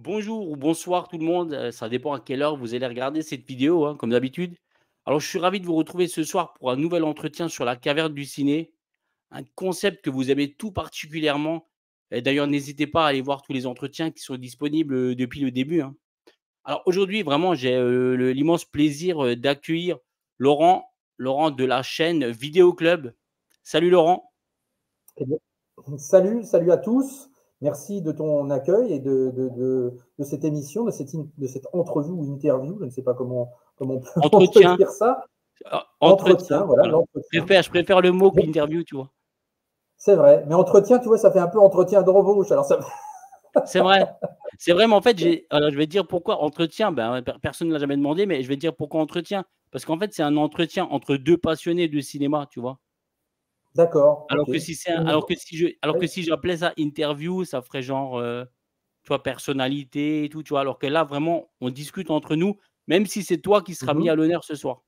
Bonjour ou bonsoir tout le monde, ça dépend à quelle heure vous allez regarder cette vidéo, hein, comme d'habitude. Alors je suis ravi de vous retrouver ce soir pour un nouvel entretien sur la caverne du ciné, un concept que vous aimez tout particulièrement. Et d'ailleurs, n'hésitez pas à aller voir tous les entretiens qui sont disponibles, depuis le début, hein. Alors aujourd'hui, vraiment, j'ai, l'immense plaisir, d'accueillir Laurent de la chaîne Vidéo Club. Salut Laurent. Eh bien, salut à tous. Merci de ton accueil et de cette émission, de cette entrevue ou interview, je ne sais pas on peut Entretien, dire ça. entretien, Entretien, voilà, voilà. l'entretien. Je préfère le mot qu'interview, tu vois? C'est vrai, mais entretien, tu vois, ça fait un peu entretien d'embauche. Alors ça, C'est vrai. C'est vrai, mais en fait, alors je vais te dire pourquoi entretien, ben, ouais, personne ne l'a jamais demandé, mais je vais te dire pourquoi entretien. Parce qu'en fait, c'est un entretien entre 2 passionnés de cinéma, tu vois? d'accord, ok. Alors que si c'est un alors que Oui. si j'appelais ça interview, ça ferait genre, tu vois, personnalité et tout, tu vois? Alors que là, vraiment, on discute entre nous, même si c'est toi qui seras mis Mhm. à l'honneur ce soir.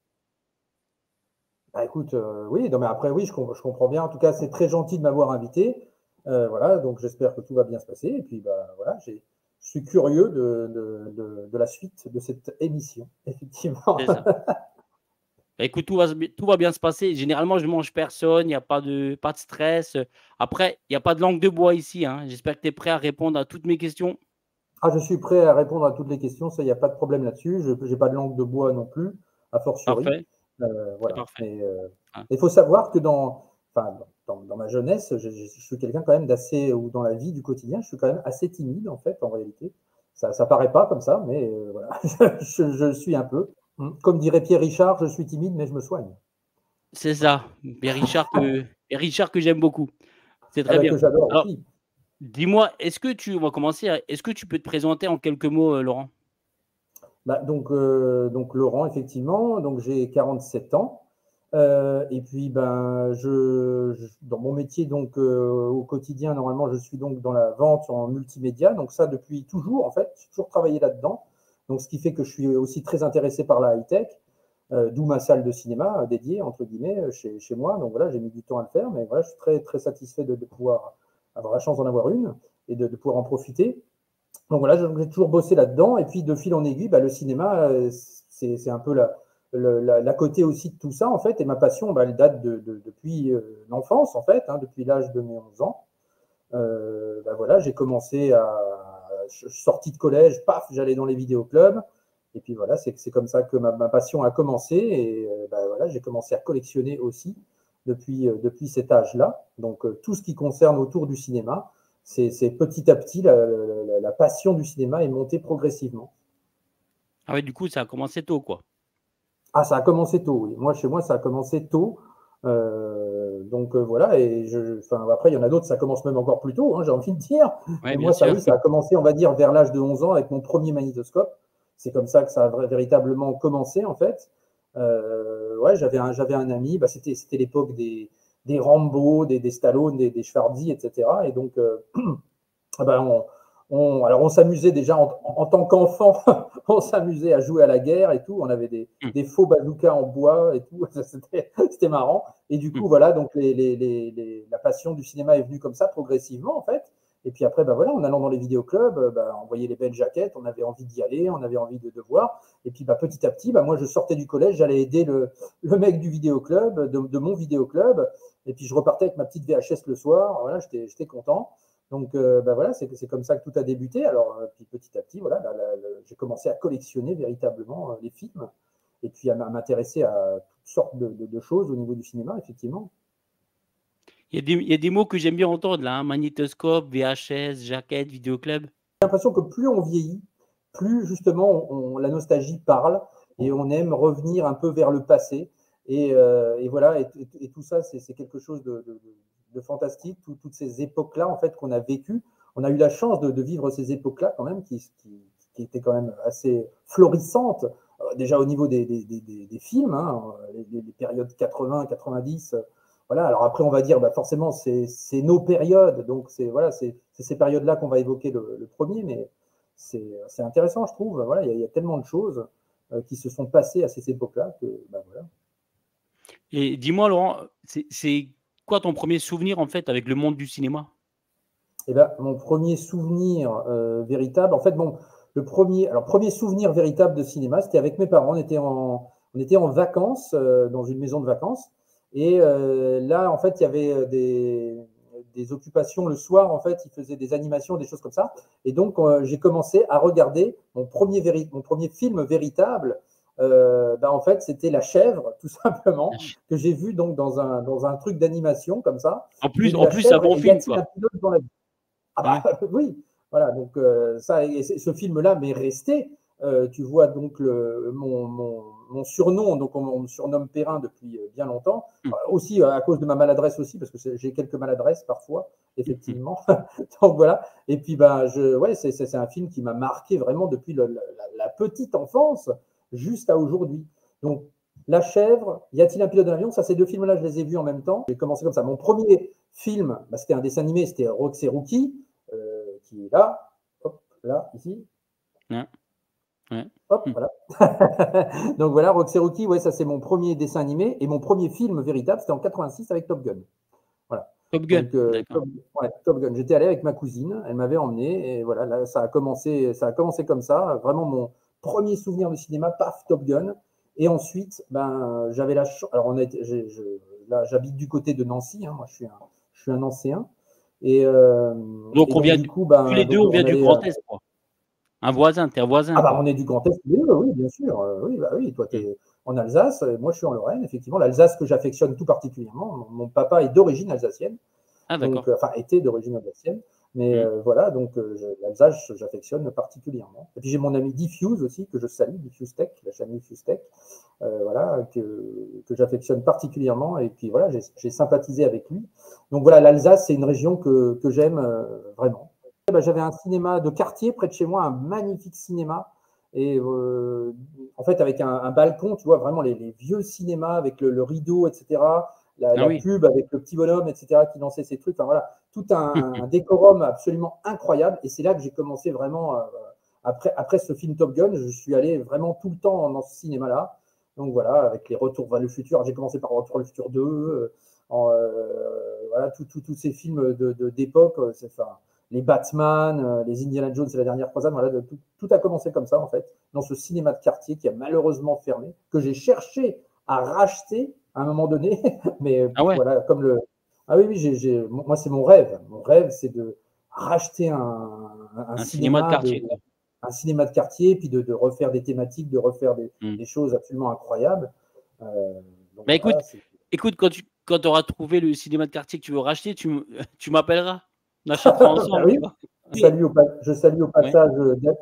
Bah, écoute, oui, non, mais après, oui, je comprends bien. En tout cas, c'est très gentil de m'avoir invité. Voilà, donc j'espère que tout va bien se passer. Et puis, bah, voilà, je suis curieux de la suite de cette émission, effectivement. C'est ça. Bah, écoute, tout va bien se passer. Généralement, je mange personne, il y a pas de stress, après, il y a pas de langue de bois ici, hein. J'espère que tu es prêt à répondre à toutes mes questions. Ah, je suis prêt à répondre à toutes les questions, ça, il n'y a pas de problème là-dessus. Je n'ai pas de langue de bois non plus, a fortiori. Parfait, c'est Voilà. parfait. Mais Ah. il faut savoir que enfin, dans ma jeunesse, je suis quelqu'un quand même d'assez, ou dans la vie du quotidien, je suis quand même assez timide, en fait, en réalité. Ça paraît pas comme ça, mais voilà, je le suis un peu. Comme dirait Pierre Richard, je suis timide, mais je me soigne. C'est ça, Richard que j'aime beaucoup. C'est Ah très bah, bien. que j'adore Alors, aussi. dis-moi, on va commencer, est-ce que tu peux te présenter en quelques mots, Laurent? Bah, donc Laurent, effectivement, donc j'ai 47 ans. Et puis ben, dans mon métier, donc au quotidien, normalement, je suis donc dans la vente en multimédia. Donc ça depuis toujours, en fait, j'ai toujours travaillé là-dedans. Donc ce qui fait que je suis aussi très intéressé par la high-tech, d'où ma salle de cinéma dédiée, entre guillemets, chez moi. Donc voilà, j'ai mis du temps à le faire, mais voilà, je suis très, très satisfait de pouvoir avoir la chance d'en avoir une et de pouvoir en profiter. Donc voilà, j'ai toujours bossé là-dedans. Et puis de fil en aiguille, bah, le cinéma, c'est un peu la côté aussi de tout ça, en fait. Et ma passion, bah, elle date depuis l'enfance, en fait, hein, depuis l'âge de mes 11 ans. Bah, voilà, j'ai commencé je suis sorti de collège, paf, j'allais dans les vidéoclubs. Et puis voilà, c'est comme ça que ma passion a commencé. Et bah, voilà, j'ai commencé à collectionner aussi depuis cet âge-là. Donc tout ce qui concerne autour du cinéma, c'est petit à petit, la passion du cinéma est montée progressivement. Ah ouais, du coup, ça a commencé tôt, quoi. Ah, ça a commencé tôt, oui. Chez moi, ça a commencé tôt. Donc voilà, et enfin, après, il y en a d'autres, ça commence même encore plus tôt, hein, j'ai envie de dire. Ouais, Mais bien moi, ça, sûr. oui, ça a commencé, on va dire, vers l'âge de 11 ans avec mon premier magnétoscope. C'est comme ça que ça a véritablement commencé, en fait. Ouais, j'avais un ami, bah, c'était l'époque des Rambo, des Stallone, des Schwarzy, etc. Et donc, ah ben, alors on s'amusait déjà en tant qu'enfant, on s'amusait à jouer à la guerre et tout. On avait Mmh, des faux bazookas en bois et tout. C'était marrant. Et du mmh. coup, voilà, donc la passion du cinéma est venue comme ça, progressivement, en fait. Et puis après, ben voilà, en allant dans les vidéoclubs, ben, on voyait les belles jaquettes, on avait envie d'y aller, on avait envie de voir. Et puis ben, petit à petit, ben, moi, je sortais du collège, j'allais aider le mec du vidéoclub, de mon vidéoclub. Et puis je repartais avec ma petite VHS le soir. Voilà, j'étais content. Donc, ben voilà, c'est comme ça que tout a débuté. Alors, puis petit à petit, voilà, j'ai commencé à collectionner véritablement les films et puis à m'intéresser à toutes sortes de choses au niveau du cinéma, effectivement. Il y a des mots que j'aime bien entendre là, hein, magnétoscope, VHS, jaquette, vidéoclub. J'ai l'impression que plus on vieillit, plus justement la nostalgie parle et on aime revenir un peu vers le passé. Et voilà, et tout ça, c'est quelque chose de fantastique, toutes ces époques-là, en fait, qu'on a vécues. On a eu la chance de vivre ces époques-là, quand même, qui étaient quand même assez florissantes. Déjà au niveau des films, hein, les périodes 80, 90. Voilà, alors après, on va dire, bah forcément, c'est nos périodes. Donc, voilà, c'est ces périodes-là qu'on va évoquer le premier, mais c'est intéressant, je trouve. Voilà, il y a tellement de choses qui se sont passées à ces époques-là que, bah, voilà. Et dis-moi Laurent, c'est quoi ton premier souvenir en fait avec le monde du cinéma? Eh ben, mon premier souvenir véritable, en fait, bon, premier souvenir véritable de cinéma, c'était avec mes parents. On était en vacances dans une maison de vacances. Et là, en fait, il y avait des occupations le soir. En fait, ils faisaient des animations, des choses comme ça. Et donc, j'ai commencé à regarder mon premier film véritable. En fait, c'était La Chèvre, tout simplement, que j'ai vu donc dans un truc d'animation comme ça. En J'ai plus, vu en La plus, c'est un Chèvre bon et Y film, a-t-il un quoi. pilote dans la vie? Ah Ouais. bah oui, voilà, donc ça, et ce film-là m'est resté. Tu vois donc mon surnom, donc on me surnomme Perrin depuis bien longtemps, Mmh. aussi à cause de ma maladresse aussi, parce que j'ai quelques maladresses parfois, Mmh. effectivement. Donc voilà, et puis bah, ouais, c'est un film qui m'a marqué vraiment depuis la petite enfance jusqu'à aujourd'hui. Donc La Chèvre, Y a-t-il un pilote dans l'avion? Ça, ces deux films-là, je les ai vus en même temps. J'ai commencé comme ça. Mon premier film, bah, c'était un dessin animé, c'était Rox et Rookie, qui est là, hop, là, ici, Ouais, ouais. hop, Mmh. voilà. Donc voilà, Rox et Rookie, ouais, ça c'est mon premier dessin animé, et mon premier film véritable, c'était en 86 avec Top Gun. Voilà. Top Gun, Donc, d'accord. Top Gun. J'étais allé avec ma cousine, elle m'avait emmené, et voilà, là, ça a commencé comme ça. Vraiment, mon premier souvenir de cinéma, paf, Top Gun. Et ensuite, ben, j'avais la chance. Alors, là, j'habite du côté de Nancy, hein, moi, je suis un Nancéen. Et Donc on donc, vient du d coup, tous ben, les 2, donc, on on vient du allait. Grand Est, quoi. Un voisin, tu es un Ah voisin, bah quoi. on est du Grand Est, oui, oui, bien sûr. Oui, bah oui, toi tu Mmh. es en Alsace, moi je suis en Lorraine, effectivement. L'Alsace que j'affectionne tout particulièrement. Mon papa est d'origine alsacienne, Ah donc, d'accord. enfin était d'origine alsacienne. Mais Mmh. voilà, donc l'Alsace, j'affectionne particulièrement. Et puis j'ai mon ami Diffuse aussi, que je salue, Diffuse Tech, la chaîne Diffuse Tech, voilà, que j'affectionne particulièrement. Et puis voilà, j'ai sympathisé avec lui. Donc voilà, l'Alsace, c'est une région que j'aime vraiment. Bah, j'avais un cinéma de quartier près de chez moi, un magnifique cinéma. Et en fait, avec un balcon, tu vois, vraiment les vieux cinémas avec le rideau, etc. Ah La oui. pub avec le petit bonhomme, etc., qui lançait ses trucs. Enfin voilà, tout un décorum absolument incroyable. Et c'est là que j'ai commencé vraiment, après ce film Top Gun, je suis allé vraiment tout le temps dans ce cinéma-là. Donc voilà, avec les Retours vers le futur. J'ai commencé par Retour vers le futur 2. Voilà, tous ces films d'époque. Enfin, les Batman, les Indiana Jones et la dernière croisade. Voilà, tout a commencé comme ça, en fait, dans ce cinéma de quartier qui a malheureusement fermé, que j'ai cherché à racheter à un moment donné. Mais Ah ouais? voilà, comme le. Ah oui, oui, moi, c'est mon rêve. Mon rêve, c'est de racheter Un cinéma de quartier, quoi. un cinéma de quartier, puis de refaire des thématiques, de refaire Mmh. des choses absolument incroyables. Euh, donc Bah, voilà, écoute, quand tu auras trouvé le cinéma de quartier que tu veux racheter, tu m'appelleras. On achètera bah ensemble, tu oui, vois? Oui. je salue au Ouais. passage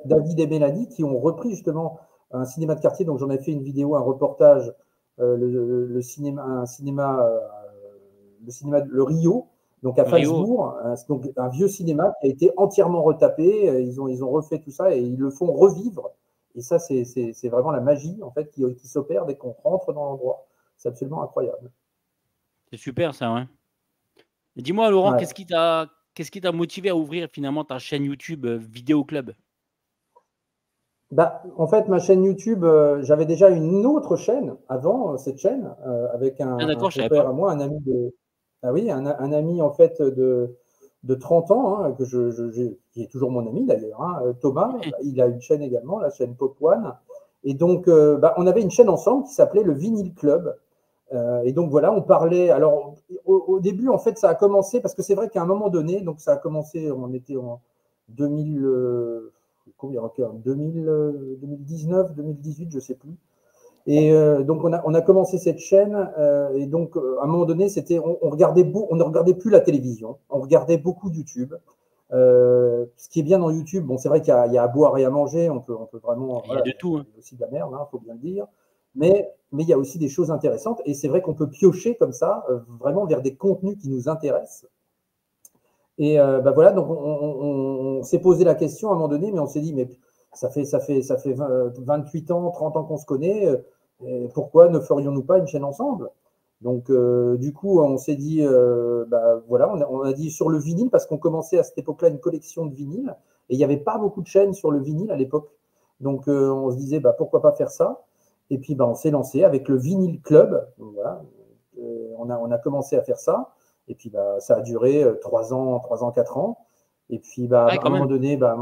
David et Mélanie qui ont repris justement un cinéma de quartier. Donc j'en ai fait une vidéo, un reportage, le cinéma, le Rio, donc à Rio. Falsbourg, donc un vieux cinéma qui a été entièrement retapé. Ils ont refait tout ça et ils le font revivre. Et ça, c'est vraiment la magie en fait qui s'opère dès qu'on rentre dans l'endroit. C'est absolument incroyable. C'est super ça, ouais. Et dis-moi Laurent, Ouais. qu'est-ce qui t'a motivé à ouvrir finalement ta chaîne YouTube, Vidéo Club? Bah, en fait, ma chaîne YouTube, j'avais déjà une autre chaîne avant cette chaîne, avec Ah un d'accord, je savais compère pas. à moi, un ami ah oui, un ami en fait de 30 ans, hein, qui est toujours mon ami d'ailleurs, hein, Thomas. Ouais. Bah, il a une chaîne également, la chaîne Pop One. Et donc, bah, on avait une chaîne ensemble qui s'appelait le Vinyl Club. Et donc voilà, on parlait. Alors, au début, en fait, ça a commencé parce que c'est vrai qu'à un moment donné, donc ça a commencé, on était en 2000, combien, 2000, 2019, 2018, je ne sais plus. Et donc on a commencé cette chaîne et donc à un moment donné, on ne regardait plus la télévision, on regardait beaucoup YouTube. Ce qui est bien dans YouTube, bon, c'est vrai il y a à boire et à manger, on peut vraiment, Il y a voilà, de tout, il hein. y a aussi de la merde, il faut bien le dire, mais il y a aussi des choses intéressantes et c'est vrai qu'on peut piocher comme ça, vraiment vers des contenus qui nous intéressent. Et bah voilà, donc on s'est posé la question à un moment donné, mais on s'est dit, mais ça fait 28 ans, 30 ans qu'on se connaît, pourquoi ne ferions-nous pas une chaîne ensemble? Donc du coup, on s'est dit, bah voilà, on a dit sur le vinyle, parce qu'on commençait à cette époque-là une collection de vinyles, et il n'y avait pas beaucoup de chaînes sur le vinyle à l'époque. Donc on se disait, bah, pourquoi pas faire ça? Et puis bah, on s'est lancé avec le Vinyl Club. Donc, voilà, on a commencé à faire ça. Et puis, bah, ça a duré 3 ans, 4 ans. Et puis, bah, Ouais, à un quand moment même. donné, bah,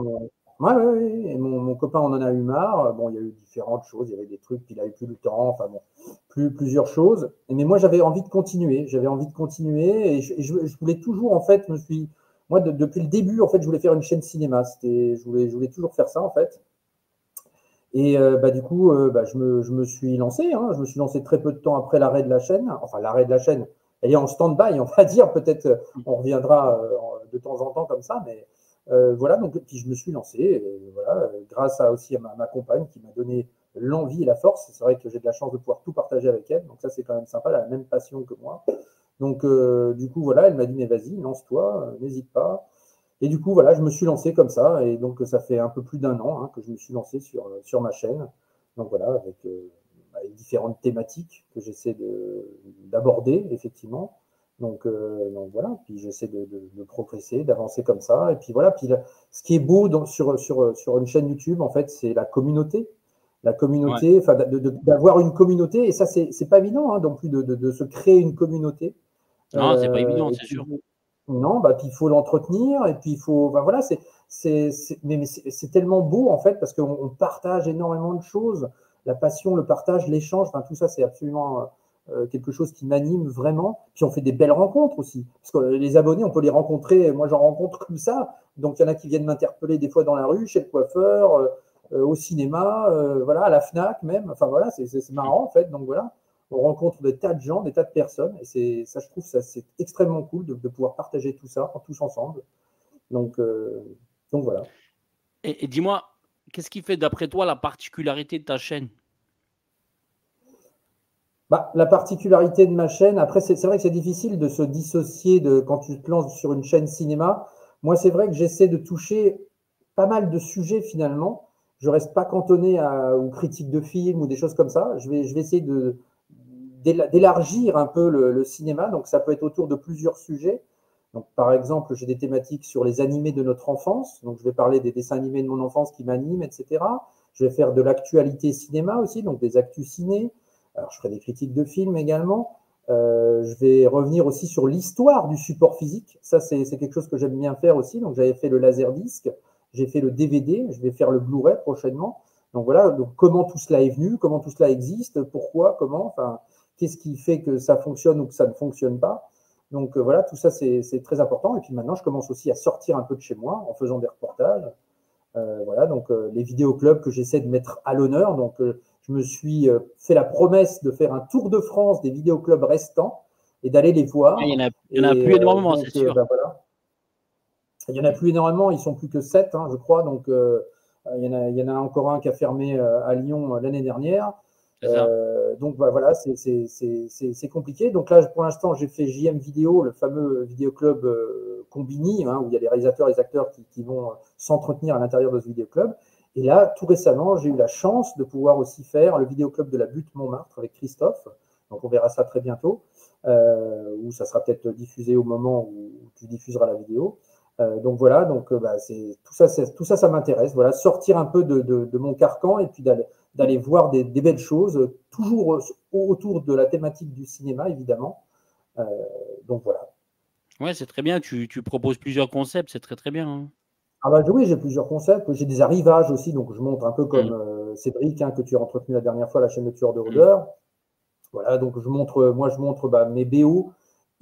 ouais, ouais, ouais, et mon copain en a eu marre. Bon, il y a eu différentes choses. Il y avait des trucs qu'il n'avait plus le temps. Enfin bon, plusieurs choses. Mais moi, j'avais envie de continuer. J'avais envie de continuer. Je voulais toujours, en fait, moi, depuis le début, en fait, je voulais faire une chaîne cinéma. Je voulais toujours faire ça, en fait. Et bah, du coup, bah, je me suis lancé. Hein. Je me suis lancé très peu de temps après l'arrêt de la chaîne. Enfin, l'arrêt de la chaîne, elle est en stand-by, on va dire. Peut-être on reviendra de temps en temps comme ça. Mais voilà, donc, puis je me suis lancé. Et, voilà, grâce aussi à ma compagne qui m'a donné l'envie et la force. C'est vrai que j'ai de la chance de pouvoir tout partager avec elle. Donc ça, c'est quand même sympa. Elle a la même passion que moi. Donc, du coup, voilà, elle m'a dit, mais vas-y, lance-toi, n'hésite pas. Et du coup, voilà, je me suis lancé comme ça. Et donc, ça fait un peu plus d'un an hein, que je me suis lancé sur ma chaîne. Donc, voilà, avec différentes thématiques que j'essaie d'aborder, effectivement. Donc, voilà, puis j'essaie de progresser, d'avancer comme ça. Et puis voilà, puis là, ce qui est beau sur une chaîne YouTube, en fait, c'est la communauté. La Ouais. communauté, enfin, d'avoir une communauté. Et ça, c'est pas évident hein, non plus de se créer une communauté. Non, c'est pas évident, Et c'est puis, sûr. non, bah, puis il faut l'entretenir, et puis il faut. Ben voilà, mais c'est tellement beau, en fait, parce qu'on partage énormément de choses. La passion, le partage, l'échange, enfin, tout ça, c'est absolument quelque chose qui m'anime vraiment. Puis on fait des belles rencontres aussi. Parce que les abonnés, on peut les rencontrer. Moi, j'en rencontre comme ça. Donc, il y en a qui viennent m'interpeller des fois dans la rue, chez le coiffeur, au cinéma, voilà, à la Fnac même. Enfin, voilà, c'est marrant, en fait. Donc, voilà, on rencontre des tas de gens, des tas de personnes, et ça, je trouve ça c'est extrêmement cool de pouvoir partager tout ça tous ensemble. Donc, euh, donc voilà. Et dis-moi, qu'est-ce qui fait d'après toi la particularité de ta chaîne? Bah, la particularité de ma chaîne, après, c'est vrai que c'est difficile de se dissocier quand tu te lances sur une chaîne cinéma. Moi, c'est vrai que j'essaie de toucher pas mal de sujets finalement. Je reste pas cantonné aux critiques de films ou des choses comme ça. Je vais essayer d'élargir un peu le cinéma. Donc, ça peut être autour de plusieurs sujets. Donc, par exemple, j'ai des thématiques sur les animés de notre enfance. Donc, je vais parler des dessins animés de mon enfance qui m'animent, etc. Je vais faire de l'actualité cinéma aussi, donc des actus ciné. Alors, je ferai des critiques de films également. Je vais revenir aussi sur l'histoire du support physique. Ça, c'est quelque chose que j'aime bien faire aussi. Donc, j'avais fait le laserdisc, j'ai fait le DVD, je vais faire le Blu-ray prochainement. Donc, voilà, donc, comment tout cela est venu, comment tout cela existe, pourquoi, comment, enfin, qu'est-ce qui fait que ça fonctionne ou que ça ne fonctionne pas. Donc, voilà, tout ça, c'est très important. Et puis maintenant, je commence aussi à sortir un peu de chez moi en faisant des reportages. Voilà, donc les vidéoclubs que j'essaie de mettre à l'honneur. Donc, je me suis fait la promesse de faire un tour de France des vidéoclubs restants et d'aller les Ah, voir. il y en a Et plus énormément, c'est sûr. bah, voilà. Il n'y en a plus énormément, ils sont plus que 7, hein, je crois. Donc, il y en a encore un qui a fermé à Lyon l'année dernière. C'est ça. Donc, bah, voilà, c'est compliqué. Donc là, pour l'instant, j'ai fait JM Vidéo, le fameux vidéoclub Combini, hein, où il y a les réalisateurs et les acteurs qui vont s'entretenir à l'intérieur de ce vidéoclub. Et là, tout récemment, j'ai eu la chance de pouvoir aussi faire le vidéoclub de la Butte Montmartre avec Christophe. Donc, on verra ça très bientôt, où ça sera peut-être diffusé au moment où tu diffuseras la vidéo. Donc voilà, donc bah, tout ça, ça m'intéresse. Voilà, sortir un peu de mon carcan et puis d'aller voir des belles choses, toujours autour de la thématique du cinéma, évidemment. Euh, donc voilà. Ouais, c'est très bien. Tu proposes plusieurs concepts, c'est très, très bien, hein. Ah bah oui, j'ai plusieurs concepts. J'ai des arrivages aussi, donc je montre un peu Mmh. comme Cédric, hein, que tu as entretenu la dernière fois, la chaîne de tueurs de Mmh. rôdeurs. Voilà, donc moi je montre bah, mes BO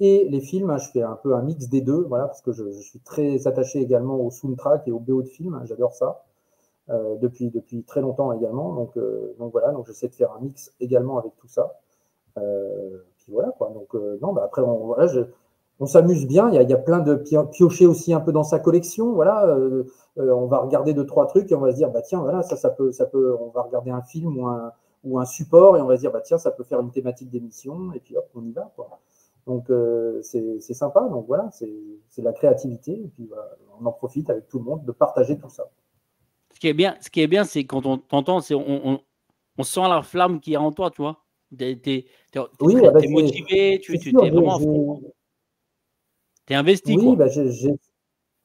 et les films. Hein, je fais un peu un mix des deux, voilà, parce que je suis très attaché également au soundtrack et au BO de films. Hein, j'adore ça. Depuis très longtemps également. Donc voilà, donc j'essaie de faire un mix également avec tout ça. Puis voilà quoi. Donc non, bah après voilà, on s'amuse bien. Il y a plein de piocher aussi un peu dans sa collection. Voilà, on va regarder deux trois trucs et on va se dire bah tiens voilà ça peut. On va regarder un film ou un support et on va se dire bah tiens ça peut faire une thématique d'émission et puis hop on y va quoi. Donc c'est sympa. Donc voilà, c'est de la créativité et puis voilà, on en profite avec tout le monde de partager tout ça. Ce qui est bien, c'est quand on t'entend, on sent la flamme qu'il y a en toi, tu vois? Tu es Oui, très ah bah, tu motivé, c'est tu sûr. es vraiment à fond, quoi. Tu es investi, Oui, quoi. bah,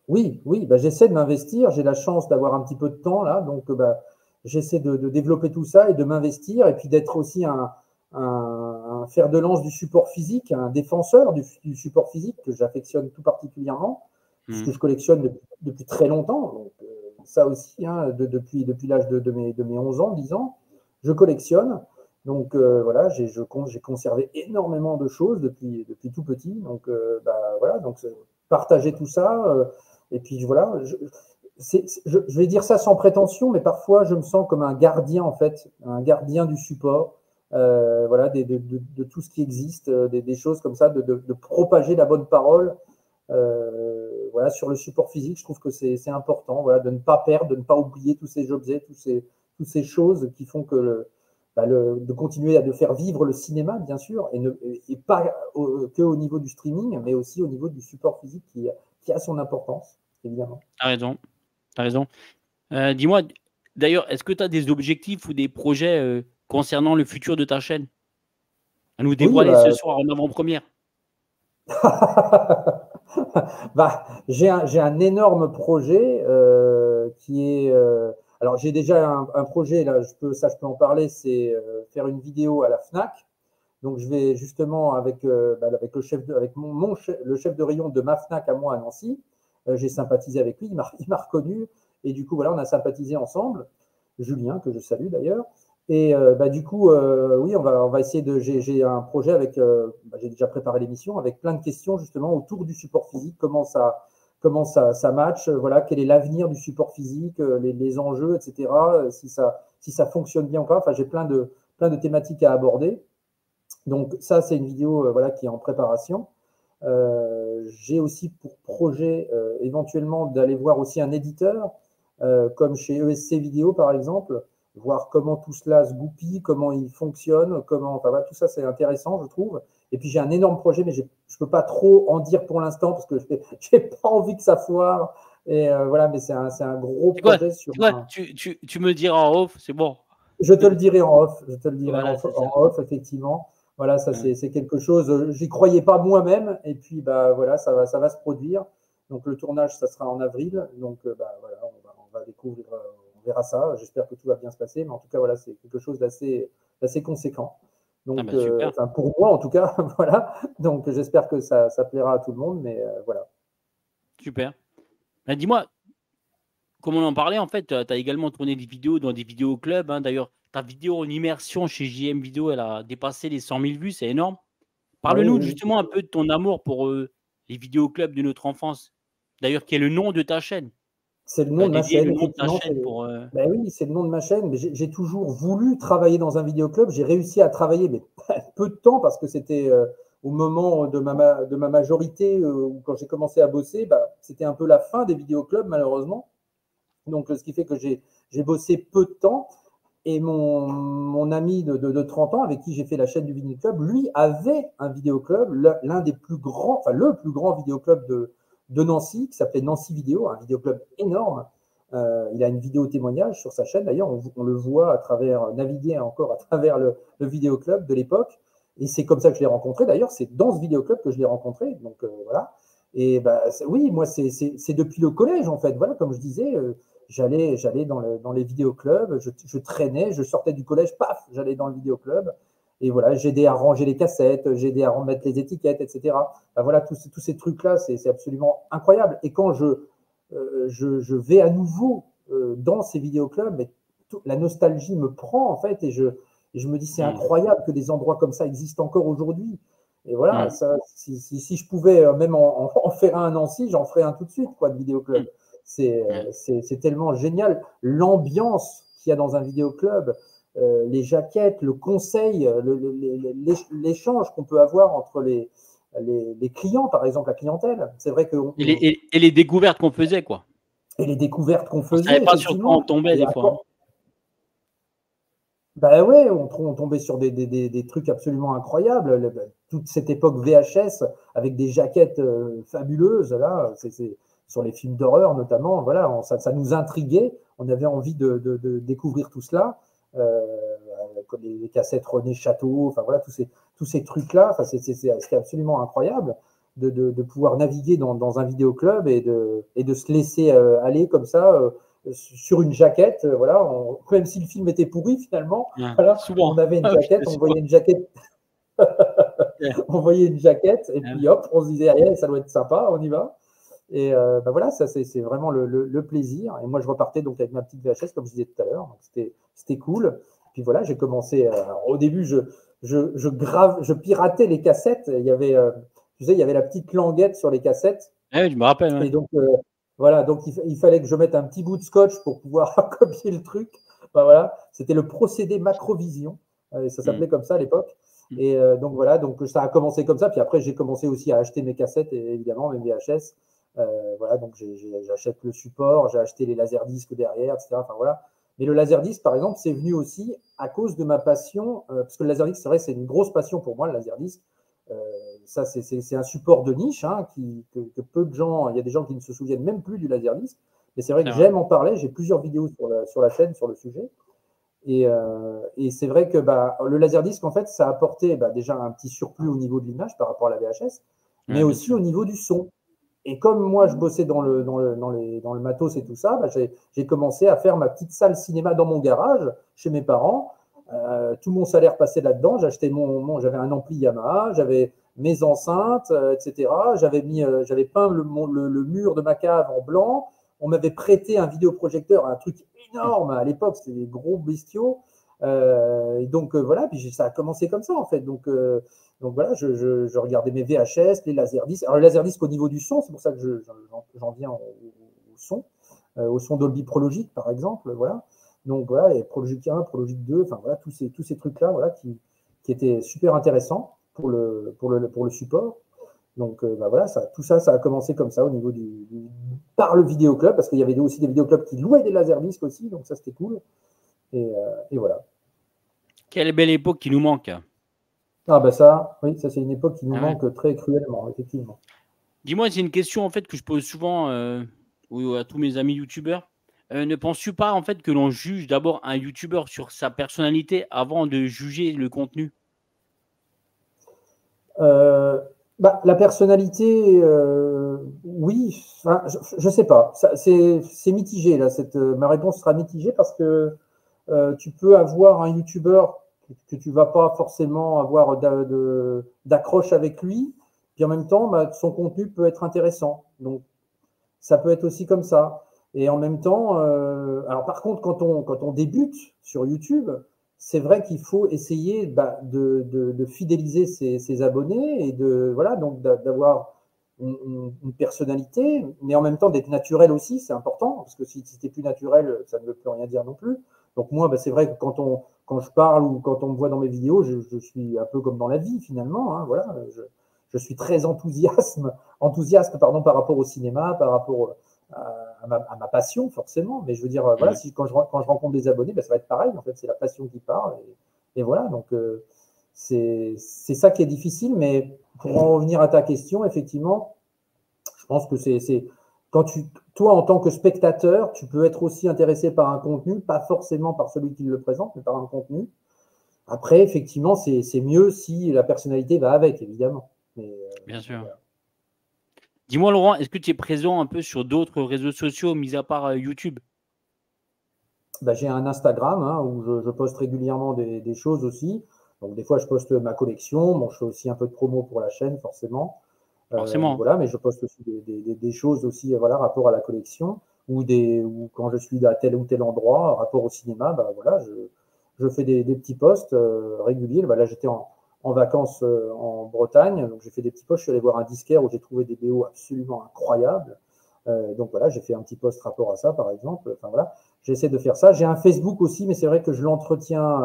oui, bah, j'essaie de m'investir. J'ai la chance d'avoir un petit peu de temps là, donc bah, j'essaie de développer tout ça et de m'investir et puis d'être aussi un fer de lance du support physique, un défenseur du support physique que j'affectionne tout particulièrement. puisque Mmh. je collectionne depuis très longtemps. Donc, ça aussi, hein, depuis l'âge de mes 11 ans, 10 ans, je collectionne. Donc voilà, j'ai conservé énormément de choses depuis tout petit. Donc bah, voilà, donc partager tout ça. Et puis voilà, je vais dire ça sans prétention, mais parfois je me sens comme un gardien en fait, un gardien du support. Voilà, de tout ce qui existe, des choses comme ça, de propager la bonne parole. Voilà, sur le support physique, je trouve que c'est important, voilà, de ne pas perdre, de ne pas oublier tous ces objets, toutes ces choses qui font que de continuer à de faire vivre le cinéma, bien sûr, et pas que au niveau du streaming, mais aussi au niveau du support physique qui a son importance, évidemment. Tu raison, tu raison. Dis-moi, d'ailleurs, est-ce que tu as des objectifs ou des projets, concernant le futur de ta chaîne? À nous Oui, dévoiler ce soir en avant-première? bah, j'ai un énorme projet qui est. Alors, j'ai déjà un projet, là, je peux en parler, c'est faire une vidéo à la Fnac. Donc, je vais justement avec le chef avec le chef de rayon de ma Fnac à moi à Nancy. J'ai sympathisé avec lui, il m'a reconnu. Et du coup, voilà, on a sympathisé ensemble. Julien, que je salue d'ailleurs. Et du coup, oui, on va essayer de. J'ai un projet avec. J'ai déjà préparé l'émission avec plein de questions justement autour du support physique, comment ça match, voilà, quel est l'avenir du support physique, les enjeux, etc. Si ça fonctionne bien ou pas. Enfin, j'ai plein de thématiques à aborder. Donc ça, c'est une vidéo voilà, qui est en préparation. J'ai aussi pour projet éventuellement d'aller voir aussi un éditeur, comme chez ESC Vidéo par exemple, voir comment tout cela se goupille, comment il fonctionne, enfin, voilà, tout ça c'est intéressant je trouve. Et puis j'ai un énorme projet, mais je ne peux pas trop en dire pour l'instant parce que je n'ai pas envie que ça foire. Et voilà, mais c'est un gros C'est quoi? projet sur C'est quoi? un. Tu me le diras en off, c'est bon. Je te le dirai en off, je te le dirai Voilà, c'est en ça. off, effectivement. Voilà, ça Hein. c'est quelque chose, j'y croyais pas moi-même, et puis bah voilà, ça va se produire. Donc le tournage, ça sera en avril, donc bah voilà, on va découvrir, on verra ça. J'espère que tout va bien se passer, mais en tout cas voilà, c'est quelque chose d'assez conséquent. Ah Donc, bah, super, enfin pour moi en tout cas, voilà. Donc j'espère que ça plaira à tout le monde, mais voilà. super. Bah, dis-moi, comme on en parlait, en fait, tu as également tourné des vidéos dans des vidéoclubs, hein. D'ailleurs, ta vidéo en immersion chez JM Vidéo, elle a dépassé les 100 000 vues, c'est énorme. Oui, Parle-nous oui, oui. justement un peu de ton amour pour, les vidéoclubs de notre enfance. D'ailleurs, qui est le nom de ta chaîne. C'est le Tu nom as de ma dédié chaîne, le nom de ta effectivement. chaîne pour, Ben oui, c'est le nom de ma chaîne. Mais j'ai toujours voulu travailler dans un vidéoclub. J'ai réussi à travailler, mais peu de temps parce que c'était au moment de ma majorité où quand j'ai commencé à bosser, bah, c'était un peu la fin des vidéoclubs malheureusement. Donc ce qui fait que j'ai bossé peu de temps. Et mon ami de 30 ans avec qui j'ai fait la chaîne du vidéoclub, lui avait un vidéoclub, l'un des plus grands, enfin le plus grand vidéoclub de Nancy, qui s'appelait Nancy Vidéo, un vidéoclub énorme. Il a une vidéo témoignage sur sa chaîne, d'ailleurs, on le voit à travers, naviguer encore à travers le vidéoclub de l'époque. Et c'est comme ça que je l'ai rencontré. D'ailleurs, c'est dans ce vidéoclub que je l'ai rencontré. Donc voilà. Et bah, oui, moi, c'est depuis le collège, en fait. Voilà, comme je disais, j'allais dans les vidéoclubs, je traînais, je sortais du collège, paf, j'allais dans le vidéoclub. Et voilà, j'aidais à ranger les cassettes, j'aidais à remettre les étiquettes, etc. Ben voilà, tous ces trucs-là, c'est absolument incroyable. Et quand je vais à nouveau dans ces vidéoclubs, mais la nostalgie me prend, en fait, et je me dis, c'est mmh, incroyable que des endroits comme ça existent encore aujourd'hui. Et voilà, mmh, ça, si je pouvais même en faire un à Nancy, j'en ferais un tout de suite, quoi, de mmh, vidéoclub. ouais, C'est tellement génial. L'ambiance qu'il y a dans un vidéoclub, les jaquettes, le conseil, l'échange qu'on peut avoir entre les clients, par exemple, la clientèle. C'est vrai que et les découvertes qu'on faisait, quoi. et les découvertes qu'on On savait faisait, pas sur quoi on effectivement. tombait Et des à fois, hein. bah ouais, on tombait sur des trucs absolument incroyables. Toute cette époque VHS avec des jaquettes fabuleuses, là, sur les films d'horreur notamment, voilà, ça nous intriguait. On avait envie de découvrir tout cela. Euh, comme les cassettes René Château, enfin voilà, tous ces trucs-là, enfin, c'était absolument incroyable de pouvoir naviguer dans un vidéoclub et de se laisser aller comme ça. Sur une jaquette, voilà, même si le film était pourri finalement, Ouais, voilà, souvent. on avait une Ah oui, jaquette, c'est souvent. Ouais, on voyait une jaquette, et ah puis hop, on se disait, allez, ça doit être sympa, on y va. Et bah voilà, ça c'est vraiment le plaisir. Et moi, je repartais donc avec ma petite VHS, comme je disais tout à l'heure. C'était cool. Puis voilà, j'ai commencé. Au début, je piratais les cassettes. Il y avait, tu sais, il y avait la petite languette sur les cassettes. Ah oui, je me rappelle, ouais. Et donc, voilà, donc il fallait que je mette un petit bout de scotch pour pouvoir copier le truc. Enfin, voilà, c'était le procédé Macrovision. Ça Mmh. s'appelait comme ça à l'époque. Mmh. Et donc voilà, donc ça a commencé comme ça. Puis après, j'ai commencé aussi à acheter mes cassettes et évidemment mes VHS. Voilà, donc j'achète le support, j'ai acheté les laserdiscs derrière, etc. Enfin voilà. Mais le laserdisc, par exemple, c'est venu aussi à cause de ma passion, parce que le laserdisc, c'est vrai, c'est une grosse passion pour moi, le laserdisc. Ça, c'est un support de niche que peu de gens, il y a des gens qui ne se souviennent même plus du laserdisc. Mais c'est vrai que C'est vrai. j'aime en parler. J'ai plusieurs vidéos sur la chaîne sur le sujet. Et c'est vrai que bah, le laserdisc, en fait, ça a apporté déjà un petit surplus au niveau de l'image par rapport à la VHS, mais Ouais, bien aussi sûr. au niveau du son. Et comme moi, je bossais dans le matos et tout ça, bah, j'ai commencé à faire ma petite salle cinéma dans mon garage, chez mes parents. Tout mon salaire passait là-dedans. J'avais un ampli Yamaha, j'avais mes enceintes, etc. J'avais peint le mur de ma cave en blanc. On m'avait prêté un vidéoprojecteur, un truc Mmh. énorme à l'époque, c'était des gros bestiaux. Et donc voilà, puis ça a commencé comme ça en fait. Donc voilà, je regardais mes VHS, les laserdiscs. Alors les laserdiscs au niveau du son, c'est pour ça que j'en viens au son Dolby Pro Logic par exemple. Voilà. Donc voilà, et Pro Logic 1, Pro Logic 2, enfin voilà, tous ces trucs-là voilà, qui étaient super intéressants pour le support. Donc bah voilà, tout ça, ça a commencé comme ça au niveau par le vidéoclub, parce qu'il y avait aussi des vidéoclubs qui louaient des laserdiscs aussi, donc ça c'était cool. Et voilà. Quelle belle époque qui nous manque. Ah bah ça, oui, ça c'est une époque qui nous Ah ouais. manque très cruellement, effectivement. Dis-moi, c'est une question en fait que je pose souvent, à tous mes amis youtubeurs. Ne penses-tu pas en fait que l'on juge d'abord un youtubeur sur sa personnalité avant de juger le contenu? Euh, la personnalité, oui, enfin, je sais pas. C'est mitigé là. Ma réponse sera mitigée parce que tu peux avoir un youtubeur que tu vas pas forcément avoir d'accroche avec lui, puis en même temps, bah, son contenu peut être intéressant. Donc ça peut être aussi comme ça. Et en même temps, alors par contre, quand on débute sur YouTube, c'est vrai qu'il faut essayer de fidéliser ses abonnés et voilà, donc d'avoir une personnalité, mais en même temps d'être naturel aussi, c'est important, parce que si tu n'es plus naturel, ça ne veut plus rien dire non plus. Donc moi, c'est vrai que quand je parle ou quand on me voit dans mes vidéos, je suis un peu comme dans la vie finalement. Hein, voilà, je suis très enthousiaste par rapport au cinéma, par rapport à ma passion, forcément. Mais je veux dire, voilà, Ouais. quand je rencontre des abonnés, ça va être pareil. En fait, c'est la passion qui parle. Et voilà, donc c'est ça qui est difficile. Mais pour en revenir à ta question, effectivement, je pense que quand toi, en tant que spectateur, tu peux être aussi intéressé par un contenu, pas forcément par celui qui le présente, mais par un contenu. Après, effectivement, c'est mieux si la personnalité va avec, évidemment. Bien sûr. Voilà. Dis-moi Laurent, est-ce que tu es présent un peu sur d'autres réseaux sociaux mis à part, YouTube? J'ai un Instagram où je poste régulièrement des choses aussi. Donc, des fois, je poste ma collection. Bon, je fais aussi un peu de promo pour la chaîne, forcément. Forcément, hein. Voilà, mais je poste aussi des choses aussi, voilà, rapport à la collection ou quand je suis à tel ou tel endroit, rapport au cinéma, voilà, je fais des petits posts réguliers. Là, j'étais en vacances en Bretagne, donc j'ai fait des petits posts. Je suis allé voir un disquaire où j'ai trouvé des BO absolument incroyables. Donc voilà, j'ai fait un petit post rapport à ça, par exemple. Enfin voilà, j'essaie de faire ça. J'ai un Facebook aussi, mais c'est vrai que je l'entretiens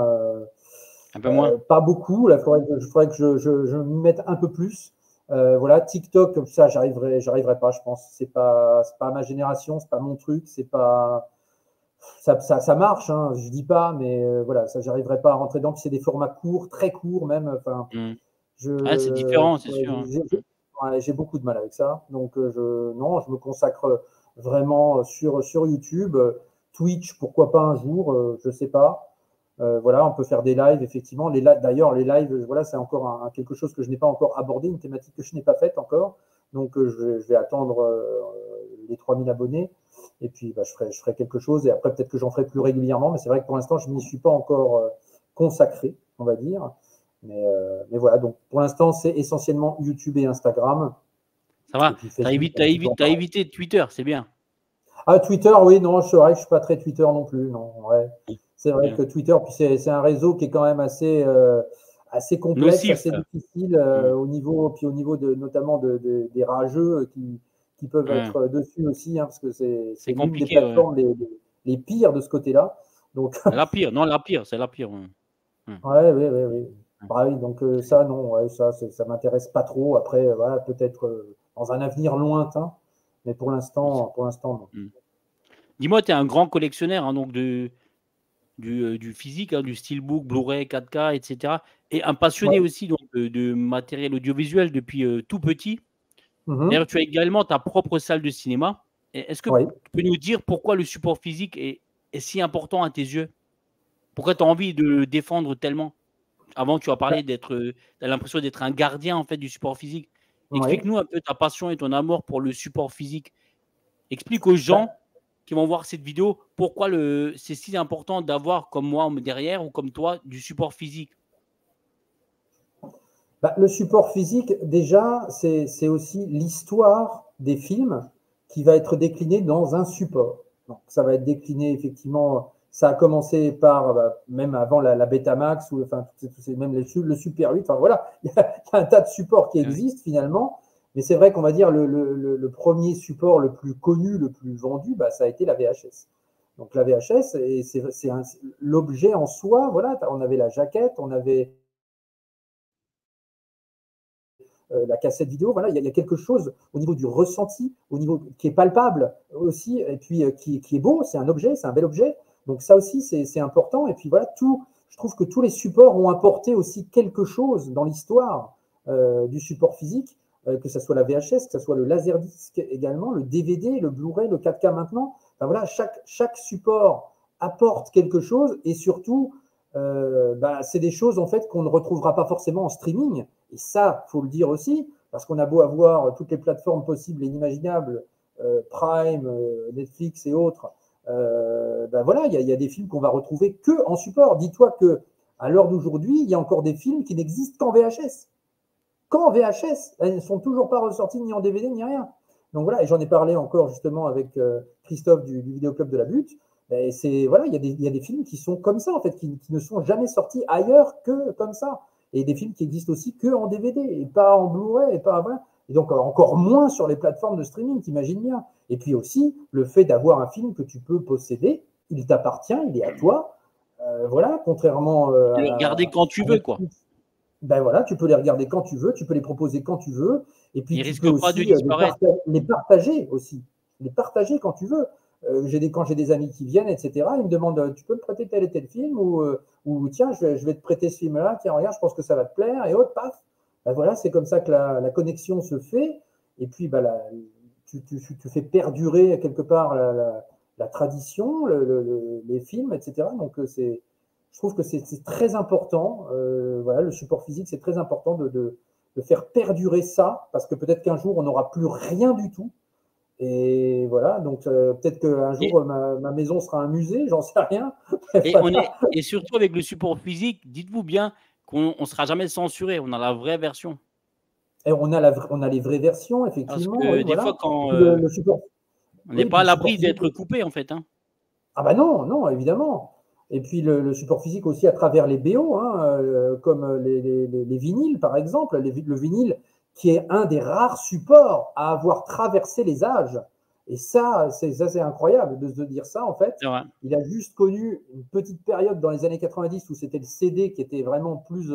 Un peu moins? pas beaucoup. Là, il faudrait que je m'y mette un peu plus. Voilà, TikTok, comme ça, j'arriverai pas, je pense. C'est pas ma génération, c'est pas mon truc, c'est pas. Ça marche, hein, je dis pas, mais voilà, ça, j'arriverai pas à rentrer dedans. Puis c'est des formats courts, très courts même. Enfin, Mmh. Ah, c'est je, différent, c'est sûr, hein. Mmh. ouais, j'ai beaucoup de mal avec ça. Donc, non, je me consacre vraiment sur YouTube. Twitch, pourquoi pas un jour, je sais pas. Voilà, on peut faire des lives, effectivement. D'ailleurs, les lives, voilà, c'est encore quelque chose que je n'ai pas encore abordé, une thématique que je n'ai pas faite encore. Donc, je vais attendre les 3000 abonnés. Et puis, je ferai quelque chose. Et après, peut-être que j'en ferai plus régulièrement. Mais c'est vrai que pour l'instant, je ne m'y suis pas encore consacré, on va dire. Mais voilà, donc pour l'instant, c'est essentiellement YouTube et Instagram. Ça Et va, puis tu as Facebook, évité, un petit peu en parallèle. évité Twitter, c'est bien. Ah, Twitter, oui, non, c'est vrai que je suis pas très Twitter non plus, non. Ouais. C'est vrai Bien. que Twitter, puis c'est un réseau qui est quand même assez complexe, Nocif. assez difficile Mmh. au niveau, puis au niveau notamment des rageux qui peuvent Ouais. être dessus aussi, hein, parce que C'est c'est l'une des compliqué, ouais. plateformes les pires de ce côté-là. Donc, La pire, non, la pire, c'est la pire. Ouais. Mmh. ouais, oui, oui, oui. Ouais. Bah oui, donc ça, non, ouais, ça m'intéresse pas trop. Après, voilà, peut-être dans un avenir lointain, mais pour l'instant, non. Mmh. Dis-moi, tu es un grand collectionneur, hein, donc du physique, hein, du steelbook, Blu-ray, 4K, et cetera, et un passionné Ouais. aussi donc de matériel audiovisuel depuis, tout petit. Mhm. D'ailleurs, tu as également ta propre salle de cinéma. Est-ce que Oui. tu peux nous dire pourquoi le support physique est si important à tes yeux? Pourquoi tu as envie de le défendre tellement? Avant, tu as parlé d'être, tu as l'impression d'être un gardien, en fait, du support physique. Oui. Explique-nous un peu ta passion et ton amour pour le support physique. Explique aux Bah, gens qui vont voir cette vidéo pourquoi c'est si important d'avoir, comme moi derrière ou comme toi, du support physique. le support physique, déjà, c'est aussi l'histoire des films qui va être déclinée dans un support. Donc, ça va être décliné effectivement. Ça a commencé par, même avant la Betamax, ou enfin, même le Super 8. Enfin, voilà, il y a un tas de supports qui Ah oui. existent finalement. Mais c'est vrai qu'on va dire le premier support le plus connu, le plus vendu, ça a été la VHS. Donc la VHS, et c'est l'objet en soi. Voilà, on avait la jaquette, on avait la cassette vidéo. Voilà, il y a quelque chose au niveau du ressenti, au niveau qui est palpable aussi, et puis qui est beau. C'est un objet, c'est un bel objet. Donc ça aussi, c'est important. Et puis voilà, je trouve que tous les supports ont apporté aussi quelque chose dans l'histoire du support physique, que ce soit la VHS, que ce soit le Laserdisc également, le DVD, le Blu-ray, le 4K maintenant. Enfin, voilà, chaque support apporte quelque chose, et surtout, c'est des choses en fait qu'on ne retrouvera pas forcément en streaming. Et ça, il faut le dire aussi, parce qu'on a beau avoir toutes les plateformes possibles et inimaginables, Prime, Netflix et autres, voilà, il y a des films qu'on va retrouver que en support. Dis-toi que à l'heure d'aujourd'hui, il y a encore des films qui n'existent qu'en VHS. Qu'en VHS, elles ne sont toujours pas ressorties ni en DVD ni rien. Donc voilà, et j'en ai parlé encore justement avec Christophe du Vidéoclub de la Butte. Et c'est voilà, il y a des films qui sont comme ça en fait, qui ne sont jamais sortis ailleurs que comme ça. Et des films qui existent aussi que en DVD et pas en Blu-ray et pas voilà. Et donc encore moins sur les plateformes de streaming, t'imagines bien. Et puis aussi le fait d'avoir un film que tu peux posséder, il t'appartient, il est à toi. Voilà, contrairement Et le regarder quand tu à veux, quoi. Netflix. Ben voilà, tu peux les regarder quand tu veux, tu peux les proposer quand tu veux, et puis Il tu peux risque pas de aussi disparaître. les partager aussi, les partager quand tu veux. Quand j'ai des amis qui viennent, etc., ils me demandent, tu peux me prêter tel et tel film, ou tiens, je vais te prêter ce film-là, tiens, regarde, je pense que ça va te plaire, et hop, paf. Ben voilà, c'est comme ça que la connexion se fait, et puis tu fais perdurer quelque part la tradition, les films, etc. Donc je trouve que c'est très important. Voilà, le support physique, c'est très important de faire perdurer ça, parce que peut-être qu'un jour, on n'aura plus rien du tout. Et voilà, donc peut-être qu'un Et jour, ma maison sera un musée, j'en sais rien. et on est Voilà. et surtout avec le support physique, dites-vous bien qu'on sera jamais censuré, on a la vraie version. Et on a les vraies versions, Parce effectivement, que oui, des fois voilà. quand, Puis le support, on n'est oui, pas puis à le support l'abri physique. d'être coupé, en fait, hein. Ah bah non, non, évidemment. Et puis le support physique aussi à travers les BO, hein, comme les vinyles, par exemple. Le vinyle, qui est un des rares supports à avoir traversé les âges. Et ça, c'est incroyable de se dire ça, en fait. C'est vrai. Il a juste connu une petite période dans les années 90 où c'était le CD qui était vraiment plus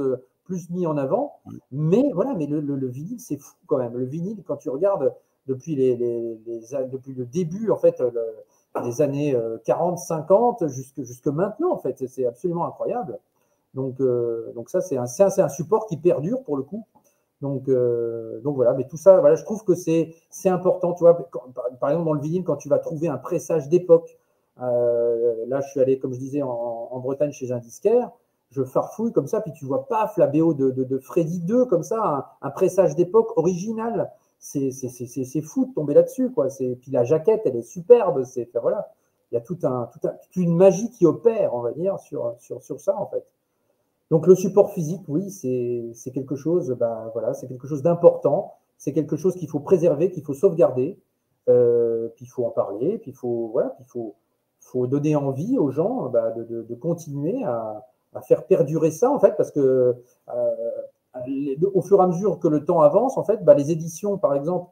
mis en avant. Mmh. Mais voilà, mais le vinyle, c'est fou quand même. Le vinyle, quand tu regardes depuis, depuis le début, en fait, des années 40, 50 jusque maintenant, en fait. C'est absolument incroyable. Donc ça, c'est un support qui perdure pour le coup. Donc voilà, mais tout ça, voilà, je trouve que c'est important. Tu vois, par exemple, dans le vinyle, quand tu vas trouver un pressage d'époque, là, je suis allé, comme je disais, en Bretagne chez un disquaire, je farfouille comme ça, puis tu vois, paf, la BO de Freddy 2, comme ça, un pressage d'époque original. C'est fou de tomber là-dessus, quoi. Puis la jaquette, elle est superbe. Enfin, voilà, il y a toute une magie qui opère, on va dire, sur ça, en fait. Donc le support physique, oui, c'est quelque chose, voilà, c'est quelque chose d'important. c'est quelque chose qu'il faut préserver, qu'il faut sauvegarder, puis il faut en parler, puis il faut donner envie aux gens de continuer à faire perdurer ça, en fait, parce que au fur et à mesure que le temps avance, en fait, les éditions, par exemple,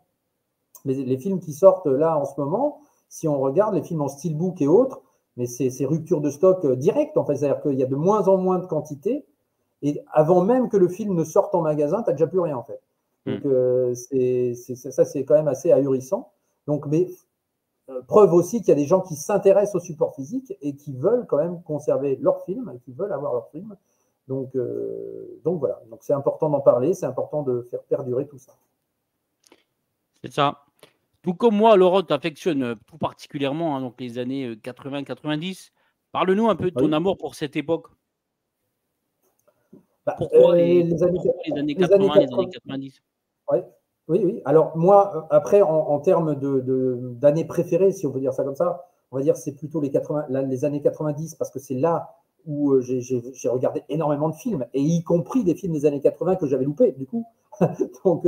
les films qui sortent là en ce moment, si on regarde les films en steelbook et autres, mais c'est rupture de stock directe, en fait, c'est-à-dire qu'il y a de moins en moins de quantité, et avant même que le film ne sorte en magasin, tu n'as déjà plus rien, en fait. Donc, ça, c'est quand même assez ahurissant. Donc, mais preuve aussi qu'il y a des gens qui s'intéressent au support physique et qui veulent quand même conserver leurs films, et qui veulent avoir leurs films. Donc voilà, donc c'est important d'en parler, c'est important de faire perdurer tout ça. C'est ça. Tout comme moi, Laurent, t'affectionne tout particulièrement donc les années 80-90. Parle-nous un peu de ton Oui. amour pour cette époque. Pourquoi les années 80, les années 90? Oui, oui. Alors moi, après, en termes d'années préférées, si on peut dire ça comme ça, on va dire c'est plutôt les années 90, parce que c'est là où j'ai regardé énormément de films, et y compris des films des années 80 que j'avais loupés, du coup. donc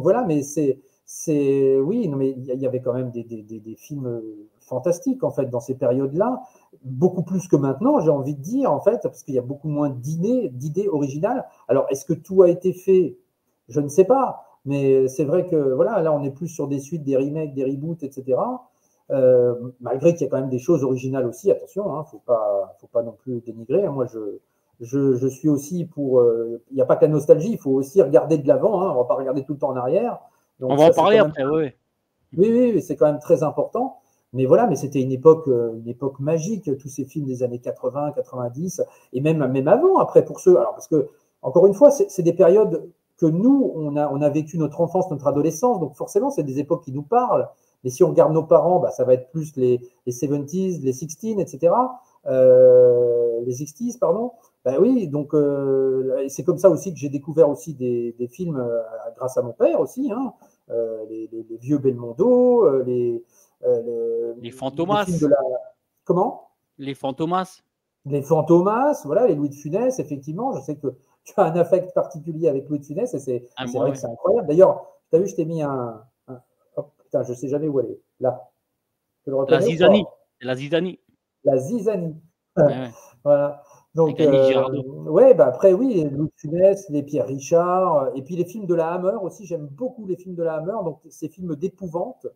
voilà, mais oui, non, mais il y avait quand même des films fantastiques, en fait, dans ces périodes-là, beaucoup plus que maintenant, j'ai envie de dire, en fait, parce qu'il y a beaucoup moins d'idées originales. Alors, est-ce que tout a été fait? Je ne sais pas, mais c'est vrai que voilà, là, on est plus sur des suites, des remakes, des reboots, etc. Malgré qu'il y a quand même des choses originales aussi, attention, hein, faut pas non plus dénigrer. Moi, je suis aussi pour. Il n'y a pas que la nostalgie, il faut aussi regarder de l'avant, hein, on ne va pas regarder tout le temps en arrière. Donc, on va ça, en parler même... après, oui. Oui, c'est quand même très important. Mais voilà, mais c'était une époque magique, tous ces films des années 80, 90, et même avant, après, pour ceux. Alors, parce que, encore une fois, c'est des périodes que nous, on a vécu notre enfance, notre adolescence, donc forcément, c'est des époques qui nous parlent. Mais si on regarde nos parents, ça va être plus les 70s, les 16s, etc. Les 60s, pardon. Oui, donc c'est comme ça aussi que j'ai découvert aussi des films grâce à mon père aussi, hein, les vieux Belmondo, les Fantomas. films de la... Comment? Les Fantomas. Les Fantomas, voilà, les Louis de Funès, effectivement. Je sais que tu as un affect particulier avec Louis de Funès, et c'est vrai que c'est incroyable. D'ailleurs, tu as vu, je t'ai mis Oh, putain, je ne sais jamais où elle est. Là. Tu le reconnais? La Zizanie. La Zizanie. La Zizanie. Voilà. Donc, après, oui, Louis de Funès, les Pierre Richard, et puis les films de la Hammer aussi. J'aime beaucoup les films de la Hammer, donc ces films d'épouvante.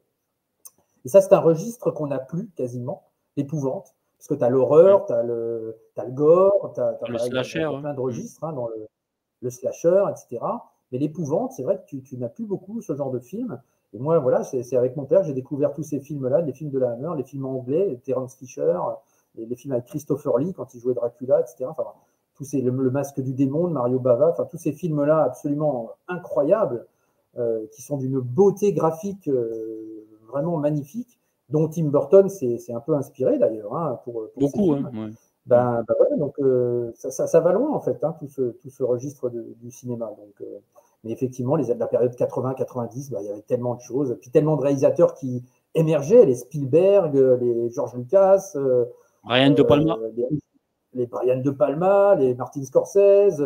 Et ça, c'est un registre qu'on n'a plus quasiment, l'épouvante. Parce que tu as l'horreur, tu as le gore, tu as le slasher, plein de registres dans le slasher, etc. Mais l'épouvante, c'est vrai que tu n'as plus beaucoup ce genre de film. Et moi, voilà, c'est avec mon père que j'ai découvert tous ces films-là, les films de la Hammer, les films anglais, Terence Fisher, les films avec Christopher Lee quand il jouait Dracula, etc. Enfin, le Masque du démon de Mario Bava, enfin, tous ces films-là absolument incroyables, qui sont d'une beauté graphique vraiment magnifique, dont Tim Burton s'est un peu inspiré d'ailleurs pour beaucoup, ces films. Voilà, donc ça va loin en fait, hein, tout ce registre du cinéma. Donc, mais effectivement, la période 80-90, il y avait tellement de choses, puis tellement de réalisateurs qui émergeaient, les Spielberg, les George Lucas, Brian De Palma, les Brian De Palma, les Martin Scorsese.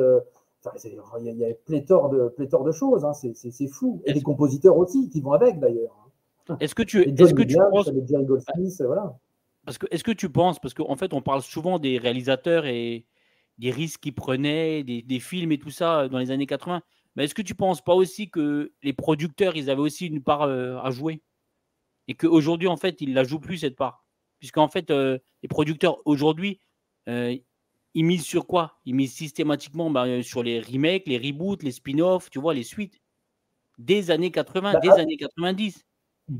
Il y a pléthore de choses, hein, c'est fou. Et les compositeurs aussi qui vont avec d'ailleurs. Est-ce que tu penses, Jerry Goldsmith, voilà. Est-ce que tu penses, parce qu'en fait, on parle souvent des réalisateurs et des risques qu'ils prenaient, des films et tout ça dans les années 80, mais est-ce que tu ne penses pas aussi que les producteurs, ils avaient aussi une part à jouer et qu'aujourd'hui, en fait, ils ne la jouent plus, cette part? Puisqu'en fait, les producteurs, aujourd'hui, ils misent sur quoi? Ils misent systématiquement sur les remakes, les reboots, les spin-offs, tu vois, les suites des années 80, des années 90.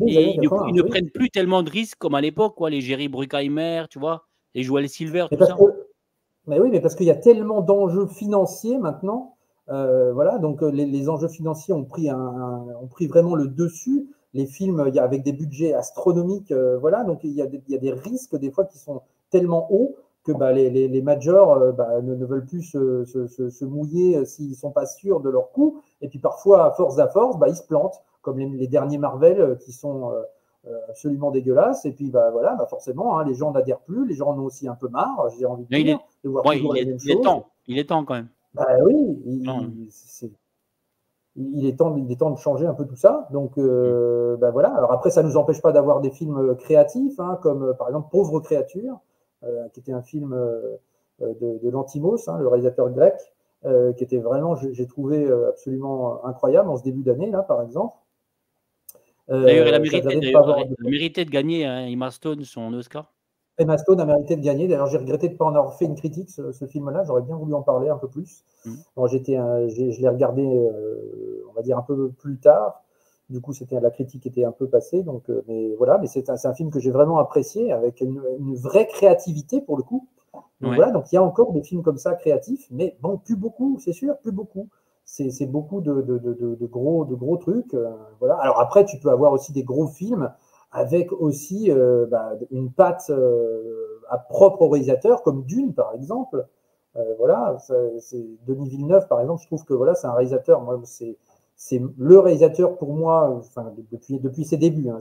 Et ils ne prennent plus tellement de risques comme à l'époque, quoi, les Jerry Bruckheimer, tu vois, les Joel Silver, tout ça. Mais oui, mais parce qu'il y a tellement d'enjeux financiers maintenant. Voilà, donc les enjeux financiers ont pris vraiment le dessus. Les films, avec des budgets astronomiques, voilà, donc il y a des risques des fois qui sont tellement hauts que les majors ne veulent plus se mouiller s'ils ne sont pas sûrs de leur coût. Et puis parfois, à force, ils se plantent, comme les derniers Marvel qui sont absolument dégueulasses. Et puis voilà, forcément, les gens n'adhèrent plus, les gens en ont aussi un peu marre, j'ai envie de dire, de voir toujours les mêmes choses. Il est temps quand même. Oui, il est temps de changer un peu tout ça. Donc, ben voilà. Alors après, ça ne nous empêche pas d'avoir des films créatifs, hein, comme par exemple Pauvre créature, qui était un film de Lanthimos, hein, le réalisateur grec, qui était vraiment, j'ai trouvé absolument incroyable en ce début d'année, là, par exemple. D'ailleurs, elle a Je mérité, regardais de pas avoir. elle a mérité de gagner, hein, Emma Stone, son Oscar. Emma Stone a mérité de gagner. D'ailleurs, j'ai regretté de ne pas en avoir fait une critique, ce film-là. J'aurais bien voulu en parler un peu plus. Bon, je l'ai regardé, on va dire, un peu plus tard. Du coup, la critique était un peu passée. Donc, mais voilà, mais c'est un film que j'ai vraiment apprécié, avec une vraie créativité pour le coup. Donc voilà, donc il y a encore des films comme ça créatifs, mais bon, plus beaucoup, c'est sûr, plus beaucoup. C'est beaucoup de gros trucs. Voilà. Alors après, tu peux avoir aussi des gros films avec aussi une patte à propre au réalisateur, comme Dune, par exemple. Voilà, Denis Villeneuve, par exemple, je trouve que voilà, c'est un réalisateur, moi, c'est le réalisateur pour moi, enfin, depuis ses débuts, hein,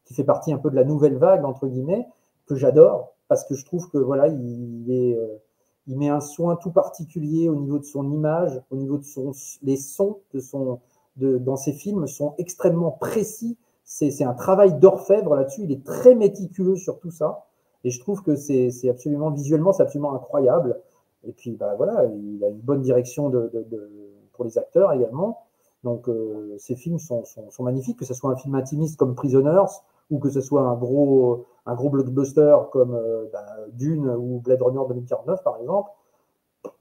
qui fait partie un peu de la nouvelle vague, entre guillemets, que j'adore, parce que je trouve que voilà, il met un soin tout particulier au niveau de son image, au niveau de les sons dans ses films sont extrêmement précis. C'est un travail d'orfèvre là-dessus. Il est très méticuleux sur tout ça. Et je trouve que c'est absolument, visuellement, c'est absolument incroyable. Et puis, bah, voilà, il a une bonne direction pour les acteurs également. Donc, ces films sont magnifiques, que ce soit un film intimiste comme Prisoners ou que ce soit un gros blockbuster comme Dune ou Blade Runner 2049, par exemple.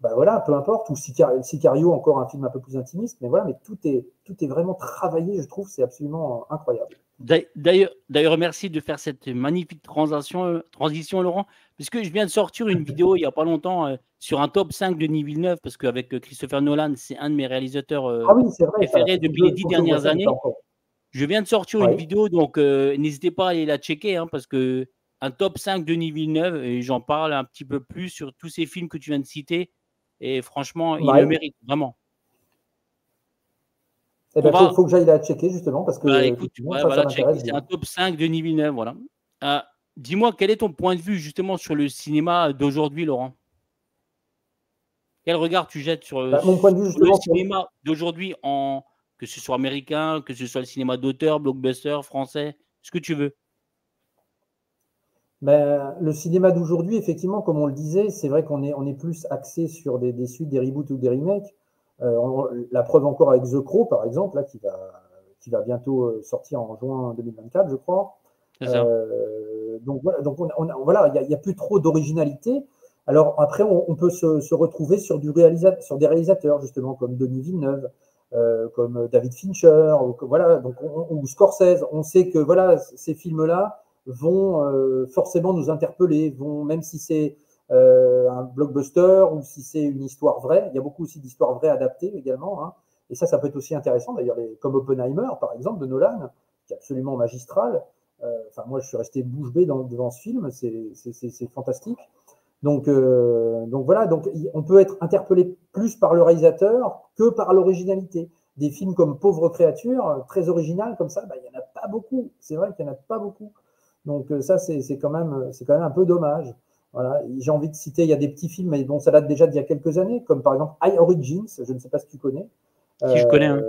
Ben voilà, peu importe, ou Sicario, encore un film un peu plus intimiste, mais voilà, mais tout est vraiment travaillé, je trouve, c'est absolument incroyable. D'ailleurs, merci de faire cette magnifique transition, Laurent, puisque je viens de sortir une vidéo il n'y a pas longtemps sur un top 5 de Denis Villeneuve, parce qu'avec Christopher Nolan, c'est un de mes réalisateurs Ah oui, c'est vrai, préférés depuis les 10 dernières années. Je viens de sortir une vidéo, donc n'hésitez pas à aller la checker, hein, parce que un top 5 de Denis Villeneuve, et j'en parle un petit peu plus sur tous ces films que tu viens de citer, et franchement, il le mérite, vraiment. Eh ben, faut que j'aille la checker, justement, parce que écoute, ça m'intéresse. c'est un top 5 de Denis Villeneuve, voilà. Dis-moi, quel est ton point de vue, justement, sur le cinéma d'aujourd'hui, Laurent? Quel regard tu jettes sur mon point de vue, le justement, cinéma d'aujourd'hui, que ce soit américain, que ce soit le cinéma d'auteur, blockbuster, français, ce que tu veux? Ben, le cinéma d'aujourd'hui, effectivement, comme on le disait, c'est vrai qu'on est plus axé sur des suites, des reboots ou des remakes. La preuve encore avec The Crow, par exemple, là, qui va bientôt sortir en juin 2024, je crois. C'est ça. Donc voilà, il n'y a plus trop d'originalité. Alors après, on peut se retrouver sur des réalisateurs, justement, comme Denis Villeneuve, comme David Fincher, voilà, ou Scorsese. On sait que voilà, ces films-là vont forcément nous interpeller, même si c'est un blockbuster ou si c'est une histoire vraie. Il y a beaucoup aussi d'histoires vraies adaptées également, hein. Et ça peut être aussi intéressant, d'ailleurs, comme Oppenheimer, par exemple, de Nolan, qui est absolument magistral. Enfin, moi, je suis resté bouche bée devant ce film, c'est fantastique. Donc voilà, donc on peut être interpellé plus par le réalisateur que par l'originalité. Des films comme Pauvre créature, très original comme ça, il n'y en a pas beaucoup. C'est vrai qu'il n'y en a pas beaucoup. Donc ça, c'est quand même un peu dommage. Voilà. J'ai envie de citer, il y a des petits films, mais bon, ça date déjà d'il y a quelques années, comme par exemple High Origins, je ne sais pas si tu connais. Si je connais, hein.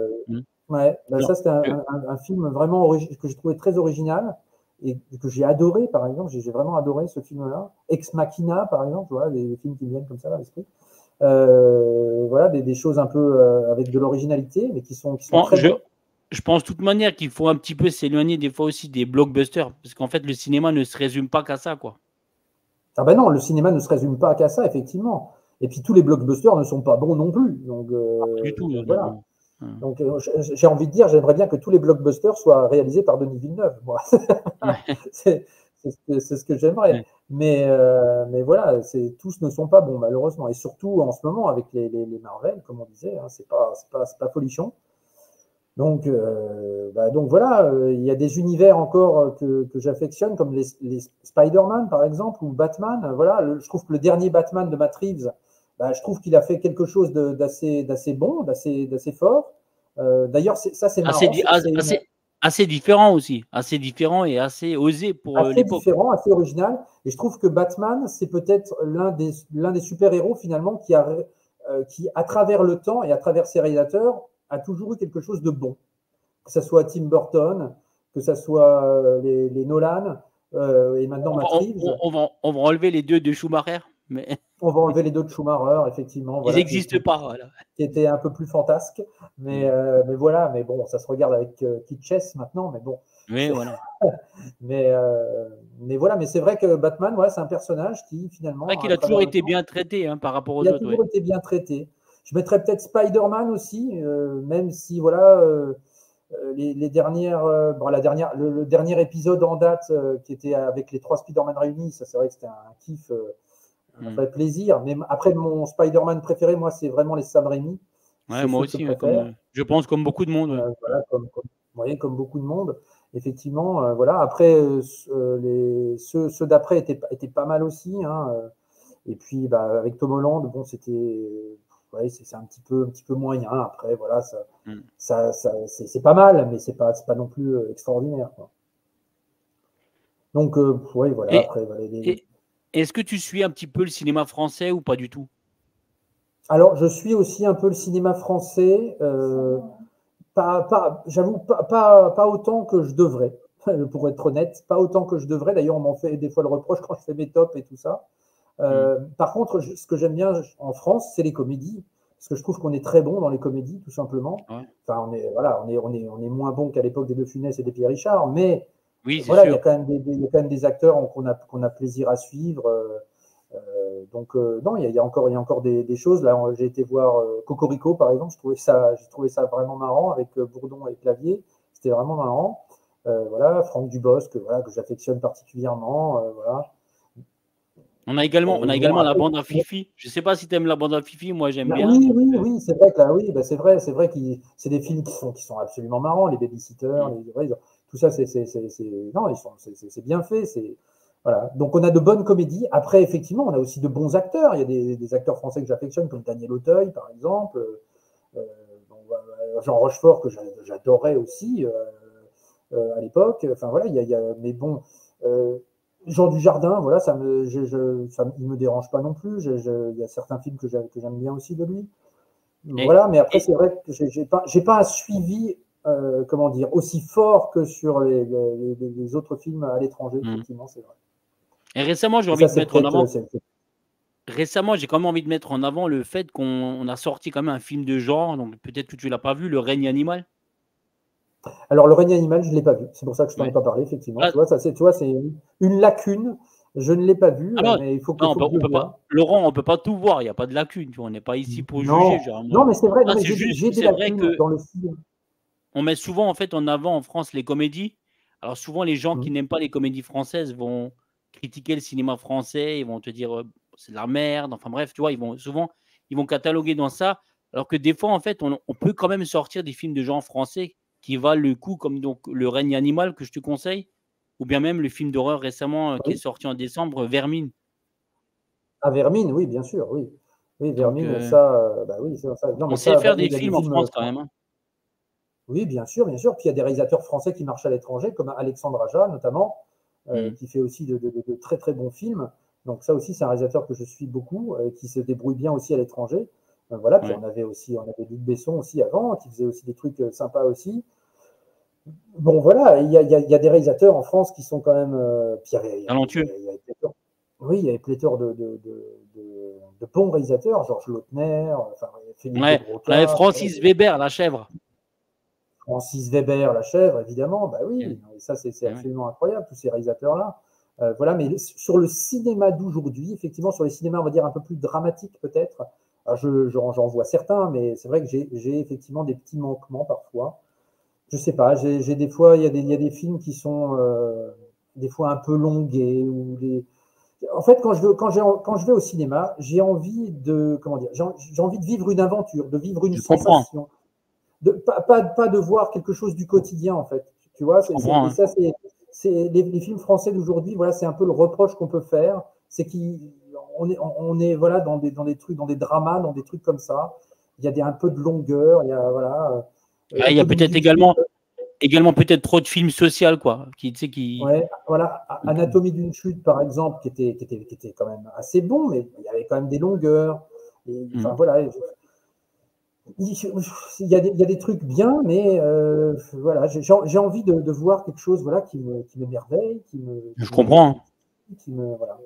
Ouais, ça c'était un film vraiment que j'ai trouvé très original et que j'ai adoré, par exemple. J'ai vraiment adoré ce film-là. Ex Machina, par exemple, voilà, des films qui me viennent comme ça à l'esprit. Voilà, des choses un peu avec de l'originalité, mais qui sont très bonnes. Je pense de toute manière qu'il faut un petit peu s'éloigner des fois aussi des blockbusters, parce qu'en fait, le cinéma ne se résume pas qu'à ça, quoi. Ah ben non, le cinéma ne se résume pas qu'à ça, effectivement. Et puis tous les blockbusters ne sont pas bons non plus. Donc, pas du tout. donc voilà. Donc j'ai envie de dire, j'aimerais bien que tous les blockbusters soient réalisés par Denis Villeneuve. Moi. C'est ce que j'aimerais. Ouais. Mais voilà, tous ne sont pas bons, malheureusement. Et surtout en ce moment, avec les Marvel, comme on disait, hein, c'est pas folichon. Donc voilà, il y a des univers encore que j'affectionne, comme les Spider-Man, par exemple, ou Batman. Voilà, je trouve que le dernier Batman de Matt Reeves, je trouve qu'il a fait quelque chose d'assez bon, d'assez fort. D'ailleurs, ça, c'est marrant. Assez différent aussi, assez différent et assez osé pour l'époque. Assez différent, assez original. Et je trouve que Batman, c'est peut-être l'un des super-héros, finalement, qui, à travers le temps et à travers ses réalisateurs, a toujours eu quelque chose de bon. Que ce soit Tim Burton, que ce soit les Nolan, et maintenant Matt Reeves. On va enlever les 2 de Schumacher, mais On va enlever les 2 de Schumacher, effectivement, ils voilà, n'existent pas, voilà. qui était un peu plus fantasque. Mais voilà, mais bon, ça se regarde avec Kitschess maintenant, mais bon. Oui, voilà. mais voilà, mais c'est vrai que Batman, ouais, c'est un personnage qui C'est finalement, vrai qu'il à a toujours travers le été temps, bien traité hein, par rapport aux il a autres. Ouais. toujours été bien traité. Je mettrais peut-être Spider-Man aussi, même si voilà, les dernières, bon, le dernier épisode en date qui était avec les 3 Spider-Man réunis, ça c'est vrai que c'était un kiff, un vrai plaisir. Mais après, mon Spider-Man préféré, moi, c'est vraiment les Sam Raimi. Ouais, C'est moi ceux que je aussi, préfère. je pense comme beaucoup de monde. Ouais. Voilà, comme beaucoup de monde. Effectivement, voilà. Après, ceux d'après étaient pas mal aussi. Hein. Et puis, bah, avec Tom Holland, bon, c'était, ouais, c'est un petit peu moyen. Après, voilà, c'est pas mal, mais c'est pas non plus extraordinaire. Quoi. Donc, oui, voilà. Et, Après, voilà, et est-ce que tu suis un petit peu le cinéma français ou pas du tout? Alors, je suis aussi un peu le cinéma français. J'avoue, pas autant que je devrais, pour être honnête, pas autant que je devrais. D'ailleurs, on m'en fait des fois le reproche quand je fais mes tops et tout ça. Par contre, ce que j'aime bien en France, c'est les comédies, parce que je trouve qu'on est très bon dans les comédies, tout simplement. Ouais. Enfin, on est moins bon qu'à l'époque des De Funès et des Pierre Richard, mais Oui, c'est voilà, il y sûr. a quand même des acteurs qu'on a plaisir à suivre. Donc, non, il y a encore des choses. Là, j'ai été voir Cocorico, par exemple. J'ai trouvé ça vraiment marrant avec Bourdon et Clavier. C'était vraiment marrant. Voilà, Franck Dubosc, voilà, que j'affectionne particulièrement. Voilà. On Et a bon, également la après, bande à Fifi. Je sais pas si tu aimes la bande à Fifi, moi j'aime bien. oui, Donc, oui, c'est vrai que là, oui, bah, c'est vrai que c'est des films qui sont absolument marrants, les babysitters, tout ça, non, c'est bien fait, voilà. Donc on a de bonnes comédies. Après, effectivement, on a aussi de bons acteurs. Il y a des acteurs français que j'affectionne, comme Daniel Auteuil, par exemple, Jean Rochefort que j'adorais aussi à l'époque. Enfin voilà, mais bon. Jean Dujardin, voilà, il me dérange pas non plus. Il y a certains films que j'aime bien aussi de lui. et, Voilà, mais après, et, c'est vrai que j'ai pas un suivi, comment dire, aussi fort que sur les autres films à l'étranger, effectivement, c'est vrai. et récemment, j'ai Et envie ça, de mettre en avant. c'est Récemment, j'ai quand même envie de mettre en avant le fait qu'on a sorti quand même un film de genre, donc peut-être que tu l'as pas vu, Le Règne animal. Alors, le règne animal, je ne l'ai pas vu. C'est pour ça que je t'en ai Ouais. pas parlé, effectivement. Ah, Tu vois, c'est une lacune. Je ne l'ai pas vu, ah non, mais non, faut que je on le peut pas. voie. Laurent, on peut pas tout voir. Il y a pas de lacune. Tu vois, on n'est pas ici pour juger. Non, Généralement. non, mais c'est vrai. Non, Là, mais j'ai des c'est vrai lacunes que dans le film. on met souvent en fait en avant en France les comédies. Alors souvent, les gens qui Mmh. n'aiment pas les comédies françaises vont critiquer le cinéma français. Ils vont te dire c'est de la merde. Enfin bref, tu vois, ils vont cataloguer dans ça. Alors que des fois, en fait, on peut quand même sortir des films de genre français qui valent le coup, comme donc Le Règne animal que je te conseille, ou bien même le film d'horreur récemment qui est Oui. sorti en décembre, Vermine. Ah, Vermine, oui, bien sûr, oui. Oui, Donc, Vermine, ça, bah oui, non, on mais sait ça, bah faire oui, des il y a des films en films. France quand même. Hein. Oui, bien sûr, bien sûr. Puis il y a des réalisateurs français qui marchent à l'étranger, comme Alexandre Aja, notamment, Mmh. qui fait aussi de très très bons films. Donc ça aussi, c'est un réalisateur que je suis beaucoup, qui se débrouille bien aussi à l'étranger. Voilà. Puis Ouais. on avait Luc Besson aussi avant, qui faisait aussi des trucs sympas aussi. Bon, voilà, il y a des réalisateurs en France qui sont quand même. Puis Talentueux. il y avait pléthore, oui, il y avait pléthore de bons réalisateurs, Georges Lautner, enfin, Félix de Ouais, on avait Broca, enfin, voilà, Francis Weber, La Chèvre. Francis Weber, La Chèvre, évidemment, bah Eh oui, ça c'est ouais. absolument incroyable, tous ces réalisateurs-là. Voilà, mais sur le cinéma d'aujourd'hui, effectivement, sur les cinémas, on va dire un peu plus dramatiques peut-être, j'en vois certains, mais c'est vrai que j'ai effectivement des petits manquements parfois. Je sais pas, j'ai des fois, il y a des films qui sont des fois un peu longués ou en fait, quand je vais au cinéma, j'ai envie de, comment dire, j'ai envie de vivre une aventure, de vivre une Je comprends, sensation, pas de voir quelque chose du quotidien, en fait. Tu vois, je comprends, et hein. ça, les films français d'aujourd'hui, voilà, c'est un peu le reproche qu'on peut faire, c'est qu'on est voilà, dans des trucs, dans des dramas, dans des trucs comme ça. Il y a un peu de longueur, il y a, voilà, Ah, un il y a peu de peut-être ridicule. également peut-être trop de films social quoi, qui tu sais qui Ouais, voilà, Anatomie d'une chute, par exemple, qui était quand même assez bon, mais il y avait quand même des longueurs. Et, enfin, mmh. voilà. il y a des trucs bien, mais voilà, j'ai envie de voir quelque chose voilà, qui m'émerveille, Je comprends, hein. voilà.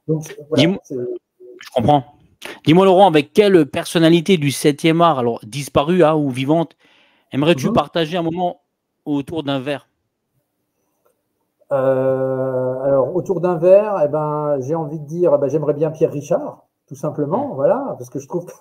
Donc, voilà. Dis-moi, je comprends. Dis-moi, Laurent, avec quelle personnalité du 7e art, alors disparue hein, ou vivante, aimerais-tu partager un moment autour d'un verre? Alors, autour d'un verre, eh ben, j'ai envie de dire, eh ben, j'aimerais bien Pierre Richard, tout Mmh. simplement, voilà, parce que je trouve que,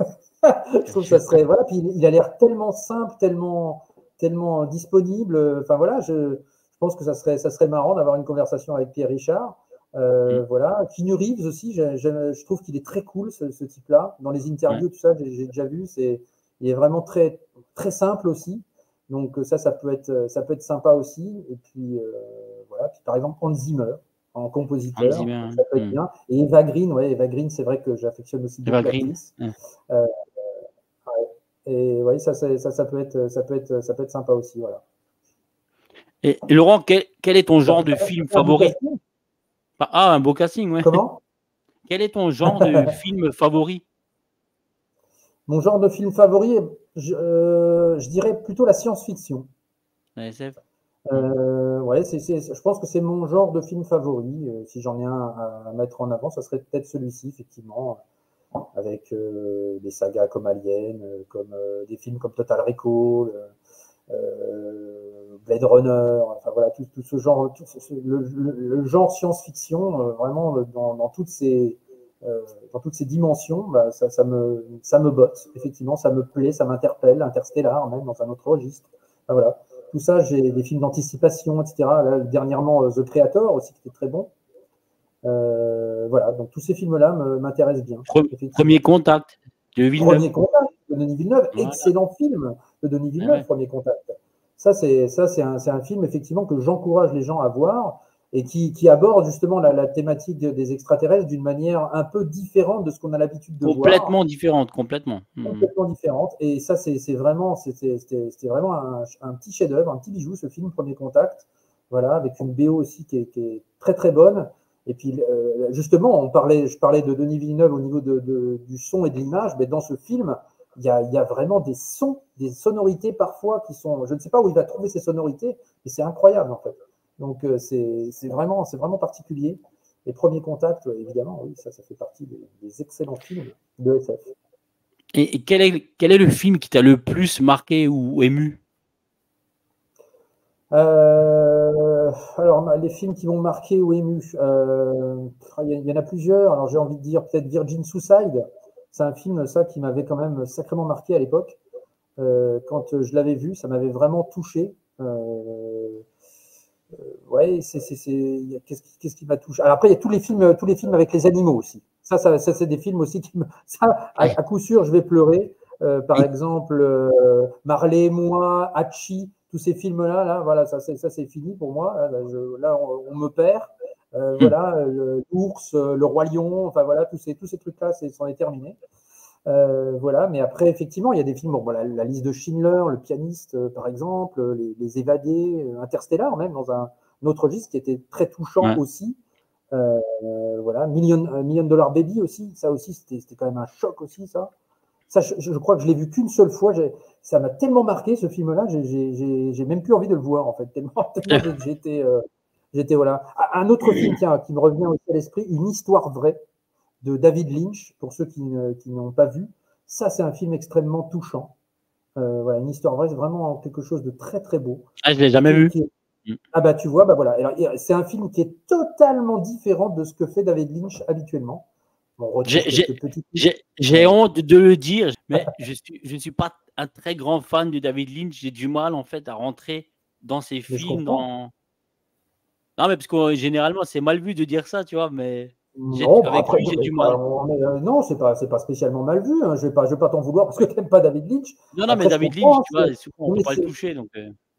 je Bien trouve que ça sûr. serait, voilà, puis il a l'air tellement simple, tellement disponible, enfin voilà, je pense que ça serait marrant d'avoir une conversation avec Pierre Richard. Mmh. Voilà, Keanu Reeves aussi, je trouve qu'il est très cool, ce type-là. Dans les Ouais, interviews, tout ça, j'ai déjà vu, il est vraiment très simple aussi. Donc ça peut être sympa aussi. Et puis voilà. Puis, par exemple, Hans Zimmer en Hans compositeur, Zimmer, donc hein. ça peut être Mmh. bien. Et Eva Green, ouais, Eva Green, c'est vrai que j'affectionne aussi beaucoup Evergreen. l'actrice. Mmh. Euh, et oui, ça peut être sympa aussi, voilà. Et Laurent, quel est ton Ça genre fait, de ça fait film un beau favori? casting. Ah, un beau casting, ouais. Comment? Quel est ton genre de film favori? Mon genre de film favori, je dirais plutôt la science-fiction. La SF? Mmh. Ouais, je pense que c'est mon genre de film favori. Si j'en ai un à mettre en avant, ça serait peut-être celui-ci, effectivement, avec des sagas comme Alien, comme des films comme Total Recall, Blade Runner, enfin voilà, tout ce genre, le genre science-fiction, vraiment dans toutes ces dimensions, bah, ça me botte, effectivement, ça me plaît, ça m'interpelle, Interstellar, même dans un autre registre. Enfin, voilà. Tout ça, j'ai des films d'anticipation, etc. Là, dernièrement, The Creator aussi, qui était très bon. Voilà, donc tous ces films-là m'intéressent bien, effectivement. Premier contact de Villeneuve. Premier Contact de Denis Villeneuve, Voilà. excellent film de Denis Ouais, Villeneuve, ouais. Premier Contact. C'est un film effectivement que j'encourage les gens à voir et qui aborde justement la thématique des extraterrestres d'une manière un peu différente de ce qu'on a l'habitude de voir, Complètement différente, complètement. Mmh. complètement différente. Et ça, c'était vraiment un petit chef-d'œuvre, un petit bijou, ce film Premier Contact. Voilà, avec une BO aussi qui est très très bonne. Et puis justement, je parlais de Denis Villeneuve au niveau du son et de l'image, mais dans ce film, il y a vraiment des sons, des sonorités parfois qui sont. Je ne sais pas où il va trouver ces sonorités, mais c'est incroyable en fait. Donc c'est vraiment particulier. Et Premier Contact, évidemment, oui, ça fait partie des excellents films de SF. Et quel est le film qui t'a le plus marqué ou ému? Alors, les films qui m'ont marqué ou ému, il y en a plusieurs. Alors, j'ai envie de dire peut-être Virgin Suicide. C'est un film, ça, qui m'avait quand même sacrément marqué à l'époque. Quand je l'avais vu, ça m'avait vraiment touché. Ouais, qu'est-ce qui m'a touché? Alors après, il y a tous les films avec les animaux aussi. Ça c'est des films aussi qui me. Ça, Ouais. à coup sûr, je vais pleurer. Par Et exemple, Marley et moi, Hachi, tous ces films-là, là, voilà, ça c'est fini pour moi. Là, on me perd. mmh. Voilà, l'ours, le roi lion, enfin voilà, tous ces trucs-là, c'en est terminé. Voilà, mais après, effectivement, il y a des films, bon, la liste de Schindler, Le pianiste, par exemple, les Évadés, Interstellar, même dans un autre registre qui était très touchant Ouais. aussi. Voilà, Million Dollar Baby aussi, ça aussi, c'était quand même un choc aussi, ça. Ça, je crois que je l'ai vu qu'une seule fois. Ça m'a tellement marqué ce film-là, j'ai même plus envie de le voir en fait. Tellement j'étais voilà. Un autre film qui me revient aussi à l'esprit, Une histoire vraie de David Lynch, pour ceux qui n'ont pas vu. Ça, c'est un film extrêmement touchant. Voilà, une histoire vraie, c'est vraiment quelque chose de très très beau. Ah, je l'ai jamais vu. Mmh. Ah bah tu vois, bah voilà. Alors, c'est un film qui est totalement différent de ce que fait David Lynch habituellement. On retrouve J'ai j'ai quelques petits trucs. j'ai honte de le dire, mais je suis pas un très grand fan de David Lynch. J'ai du mal, en fait, à rentrer dans ses Mais je films, comprends. dans non, mais parce que, généralement, c'est mal vu de dire ça, tu vois? Mais Non, bah avec après, lui, j'ai du mal. non, c'est pas spécialement mal vu, hein. Je vais pas t'en vouloir parce que tu n'aimes pas David Lynch. Non, non, mais Après, je David Lynch, comprends. tu vois, souvent, on Non, peut mais pas le toucher, donc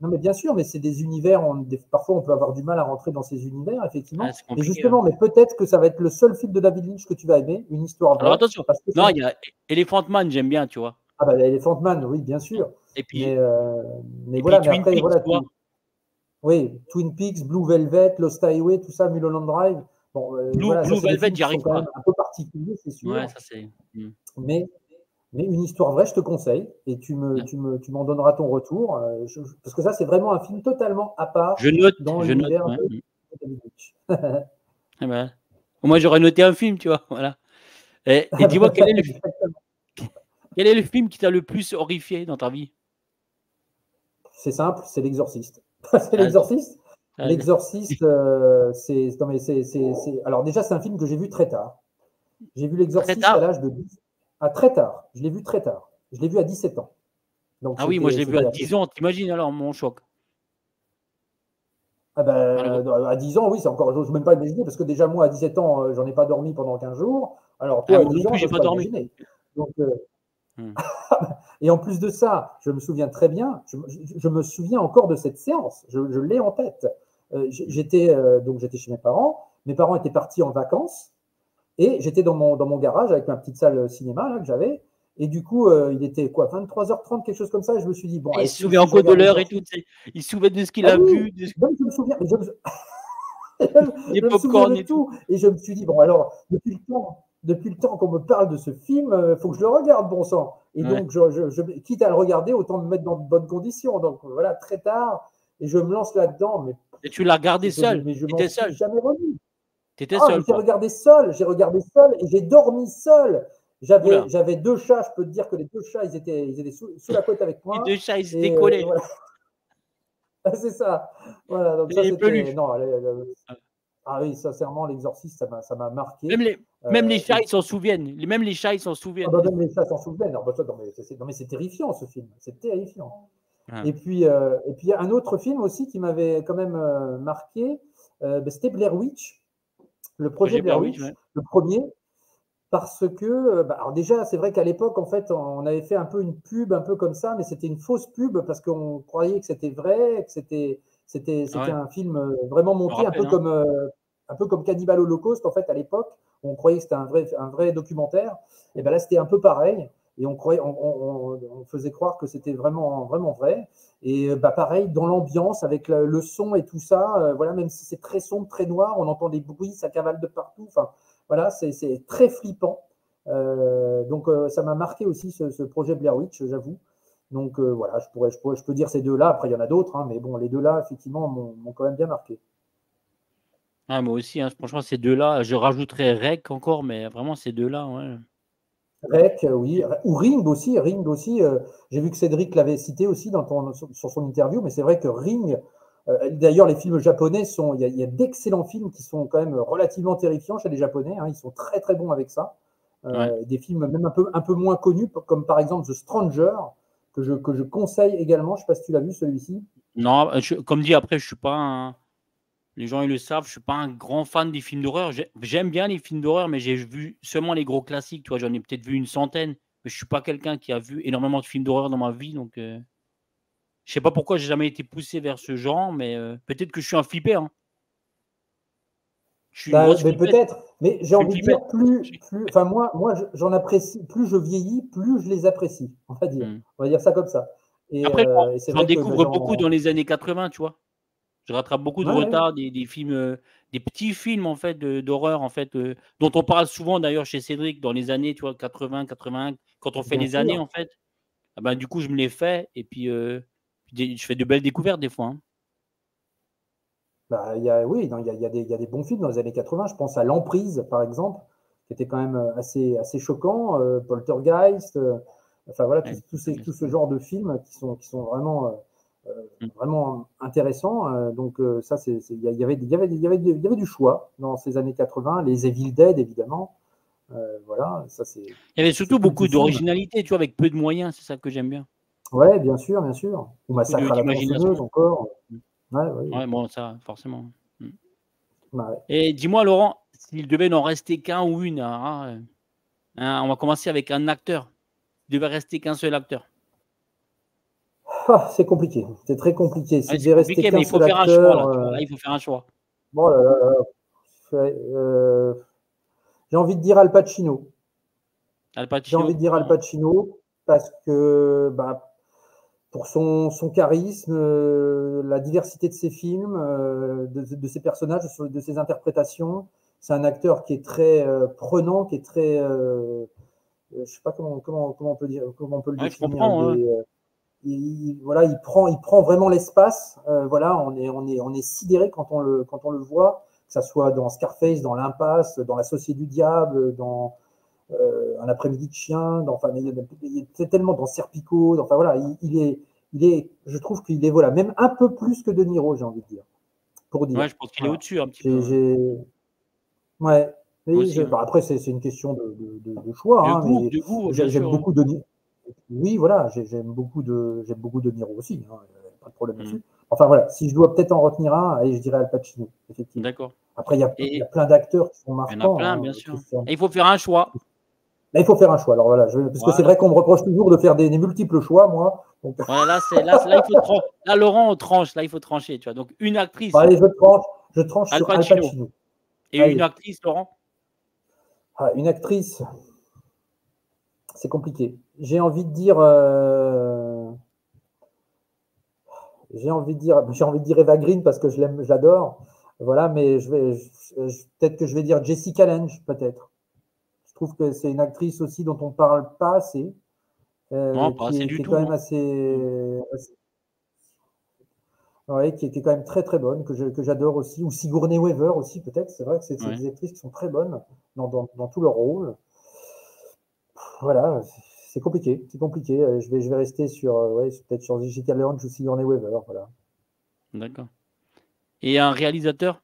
non, mais bien sûr, mais c'est des univers, parfois on peut avoir du mal à rentrer dans ces univers, ouais, effectivement. c'est Mais compliqué, ouais. justement, mais peut-être que ça va être le seul film de David Lynch que tu vas aimer, Une histoire Alors vraie, attention, parce que non, il y a Elephant Man, j'aime bien, tu vois? ah bah, Elephant Man, oui, bien Mmh. sûr. Et Mais, puis euh, mais et puis voilà, mais Twin après, Peaks, voilà, tu vois? oui, Twin Peaks, Blue Velvet, Lost Highway, tout ça, Mulholland Drive. Bon, voilà, ça, Blue c'est des Velvet, films j'y qui sont arrive quand pas. même un peu particuliers, c'est Ouais, sûr. ça c'est mmh. Mais Mais une histoire vraie, je te conseille, et tu m'en donneras ton retour, parce que ça, c'est vraiment un film totalement à part dans je note, l'univers ouais. de David Lynch. Ah bah, moi, j'aurais noté un film, tu vois, voilà. Et Ah dis-moi, bah, exactement. quel est le film qui t'a le plus horrifié dans ta vie? C'est simple, c'est L'Exorciste. C'est Ah, L'Exorciste. ah, L'Exorciste, non, mais alors déjà, c'est un film que j'ai vu très tard. J'ai vu très L'Exorciste à tard? l'âge de 10. Ah, très tard. Je l'ai vu très tard. Je l'ai vu à 17 ans. Donc Ah oui, moi, je l'ai vu à c'était 10 ans, tu alors mon choc? ah Malheureux. ben, à 10 ans, oui, c'est encore, j'ose même pas imaginer, parce que déjà, moi, à 17 ans, j'en ai pas dormi pendant 15 jours. Alors, Ah, toi, à moi non 10 ans, plus, j'ai j'ose pas pas dormi. imaginer. Donc, Mmh. et en plus de ça, je me souviens très bien, je me souviens encore de cette séance, je l'ai en tête. Mmh. Donc j'étais chez mes parents étaient partis en vacances, et j'étais dans mon garage avec ma petite salle cinéma là, que j'avais, et du coup, il était quoi, 23h30, quelque chose comme ça, et je me suis dit, bon, Et il allez, se souvient si je encore de regarde l'heure et tout, L'Exorciste. tu sais? Il se souvient de ce qu'il Ah a oui, vu, de ce même je me souviens, des je me souviens pop-corn de et tout. tout. Et je me suis dit, bon, alors, depuis le temps qu'on me parle de ce film, il faut que je le regarde, bon sang. Et Ouais. donc, quitte à le regarder, autant me mettre dans de bonnes conditions. Donc, voilà, très tard, et je me lance là-dedans, Et tu l'as regardé seul? mais je Tu m'en étais suis seul? jamais remis. Tu étais Ah, mais seul, quoi? j'ai regardé seul et j'ai dormi seul. Ouh là! J'avais deux chats, je peux te dire que les deux chats, ils étaient sous la couette avec Les 2 moi. chats, ils s'étaient Et collés, voilà, c'est ça. Voilà, donc ça, les c'était. peluches. Non, Ouais. ah oui, sincèrement, L'Exorciste, ça m'a Même marqué. les même les chats, Et ils s'en souviennent. Même les chats, ils s'en ah souviennent. bah, même les chats s'en souviennent. Ah bah, non, mais non, mais c'est terrifiant ce film. C'est terrifiant. Ouais. Et puis, il y a un autre film aussi qui m'avait quand même marqué, bah, c'était Blair Witch, le projet Projet Blair Blair Witch, ouais. Witch, le premier, parce que, bah, alors déjà, c'est vrai qu'à l'époque, en fait, on avait fait un peu une pub, un peu comme ça, mais c'était une fausse pub parce qu'on croyait que c'était vrai, que Ah c'était ouais, un film vraiment je me monté, rappelle, hein. un peu comme Cannibal Holocaust, en fait, à l'époque. On croyait que c'était un vrai documentaire. Et ben là, c'était un peu pareil. Et on faisait croire que c'était vraiment, vraiment vrai. Et bah, pareil, dans l'ambiance, avec le son et tout ça, voilà, même si c'est très sombre, très noir, on entend des bruits, ça cavale de partout. Enfin, voilà, c'est très flippant. Donc, ça m'a marqué aussi ce projet Blair Witch, j'avoue. Donc, voilà, je peux dire ces deux-là. Après, il y en a d'autres, hein, mais bon, les deux-là, effectivement, m'ont quand même bien marqué. Ah, moi aussi, hein, franchement, ces 2-là, je rajouterais REC encore, mais vraiment ces 2-là, ouais. Rec, oui, ou Ring aussi. Ring aussi, j'ai vu que Cédric l'avait cité aussi sur son interview, mais c'est vrai que Ring, d'ailleurs, les films japonais il y a d'excellents films qui sont quand même relativement terrifiants chez les Japonais, hein, ils sont très très bons avec ça. Ouais. Des films même un peu moins connus, comme par exemple The Stranger, que je conseille également. Je ne sais pas si tu l'as vu celui-ci. Non, comme dit après, je suis pas un les gens, ils le savent, je suis pas un grand fan des films d'horreur. J'aime bien les films d'horreur, mais j'ai vu seulement les gros classiques, tu vois? J'en ai peut-être vu une centaine, mais je suis pas quelqu'un qui a vu énormément de films d'horreur dans ma vie, donc je sais pas pourquoi j'ai jamais été poussé vers ce genre, mais peut-être que je suis un flippé, hein. Je suis une Bah, grosse mais flippette. peut-être, mais Je j'ai suis une envie de flippette. dire, Je suis enfin moi j'en apprécie, plus je vieillis, plus je les apprécie, mmh. on va dire ça comme ça. Après, Et c'est j'en vrai que bah, découvre beaucoup dans les années 80, tu vois? Je rattrape beaucoup de ouais, ouais, retard, des films, des petits films en fait d'horreur en fait, dont on parle souvent d'ailleurs chez Cédric dans les années, tu vois, 80-81 quand on fait bien les années sûr. en fait, ah ben, du coup je me les fais et puis, je fais de belles découvertes des fois, hein. Bah, oui, non, il y a des bons films dans les années 80. Je pense à L'Emprise, par exemple, qui était quand même assez choquant. Poltergeist, enfin voilà, Ouais, tout ce genre de films qui sont vraiment, mmh. vraiment intéressants. Donc, ça, il y avait du choix dans ces années 80. Les Evil Dead, évidemment. Voilà, ça, Il y avait c'est surtout beaucoup cultissime. d'originalité, tu vois, avec peu de moyens, c'est ça que j'aime bien. Ouais, bien sûr, bien sûr. Ou Beaucoup de Massacre à la tronçonneuse, d'imagination. encore. Mmh. Ouais, ouais, Ouais, bon ça forcément. Mmh. ouais. Et dis-moi Laurent, s'il devait n'en rester qu'un ou une, hein, on va commencer avec un acteur. Il devait rester qu'un seul acteur. Ah, c'est compliqué, c'est très compliqué. Ouais, S'il c'est devait rester compliqué, mais qu'un il faut seul faire un choix acteur, là, tu vois? Là, il faut faire un choix. bon là là là, j'ai envie de dire Al Pacino. Al J'ai envie Pacino? de dire Al Non. Pacino parce que bah, pour son charisme, la diversité de ses films, de ses personnages, de ses interprétations, c'est un acteur qui est très prenant, je sais pas comment on peut dire, comment on peut le Ouais, je définir. comprends. Ouais. Voilà, il prend vraiment l'espace. Voilà, on est sidéré quand on le voit, que ça soit dans Scarface, dans l'Impasse, dans La Société du Diable, dans Un après-midi de chien, enfin, c'est tellement dans Serpico. Enfin voilà, je trouve qu'il est voilà, même un peu plus que De Niro, j'ai envie de dire, pour dire. Ouais, je pense qu'il est Voilà. au-dessus un petit peu. Ouais. Ouais. Moi Mais aussi. Ouais. après, c'est une question de choix, hein, mais De goût, bien j'aime sûr. Hein. beaucoup De Niro. Oui, voilà, j'aime beaucoup de Niro aussi, hein, pas de problème Mm. là-dessus. Enfin voilà, si je dois peut-être en retenir un, allez, je dirais Al Pacino, effectivement. D'accord. Après, il y a Et plein d'acteurs qui sont il y en a marquants, plein, bien hein, sûr. Christian. Et il faut faire un choix. Là, il faut faire un choix. Alors voilà, parce que c'est Voilà. vrai qu'on me reproche toujours de faire des multiples choix, moi. Donc, Voilà, là, il faut là, Laurent, on tranche. Là, il faut trancher. Tu vois. Donc, une bon, actrice, allez, je tranche Al sur Al Pacino. Pacino. Et une Allez, actrice, Laurent. une actrice, c'est compliqué. J'ai envie de dire, Eva Green parce que je l'aime, j'adore. Voilà, mais peut-être que je vais dire Jessica Lange, peut-être. Je trouve que c'est une actrice aussi dont on ne parle pas assez, Non, pas assez qui du est quand tout. même Hein. Mm. ouais, qui est quand même très très bonne, que j'adore aussi. Ou Sigourney Weaver aussi, peut-être. C'est vrai que c'est Ouais. des actrices qui sont très bonnes dans tous leurs rôles. Voilà, c'est compliqué. C'est compliqué. Je vais rester sur, ouais, peut-être sur Jessica Lange ou Sigourney Weaver. Voilà. D'accord. Et un réalisateur.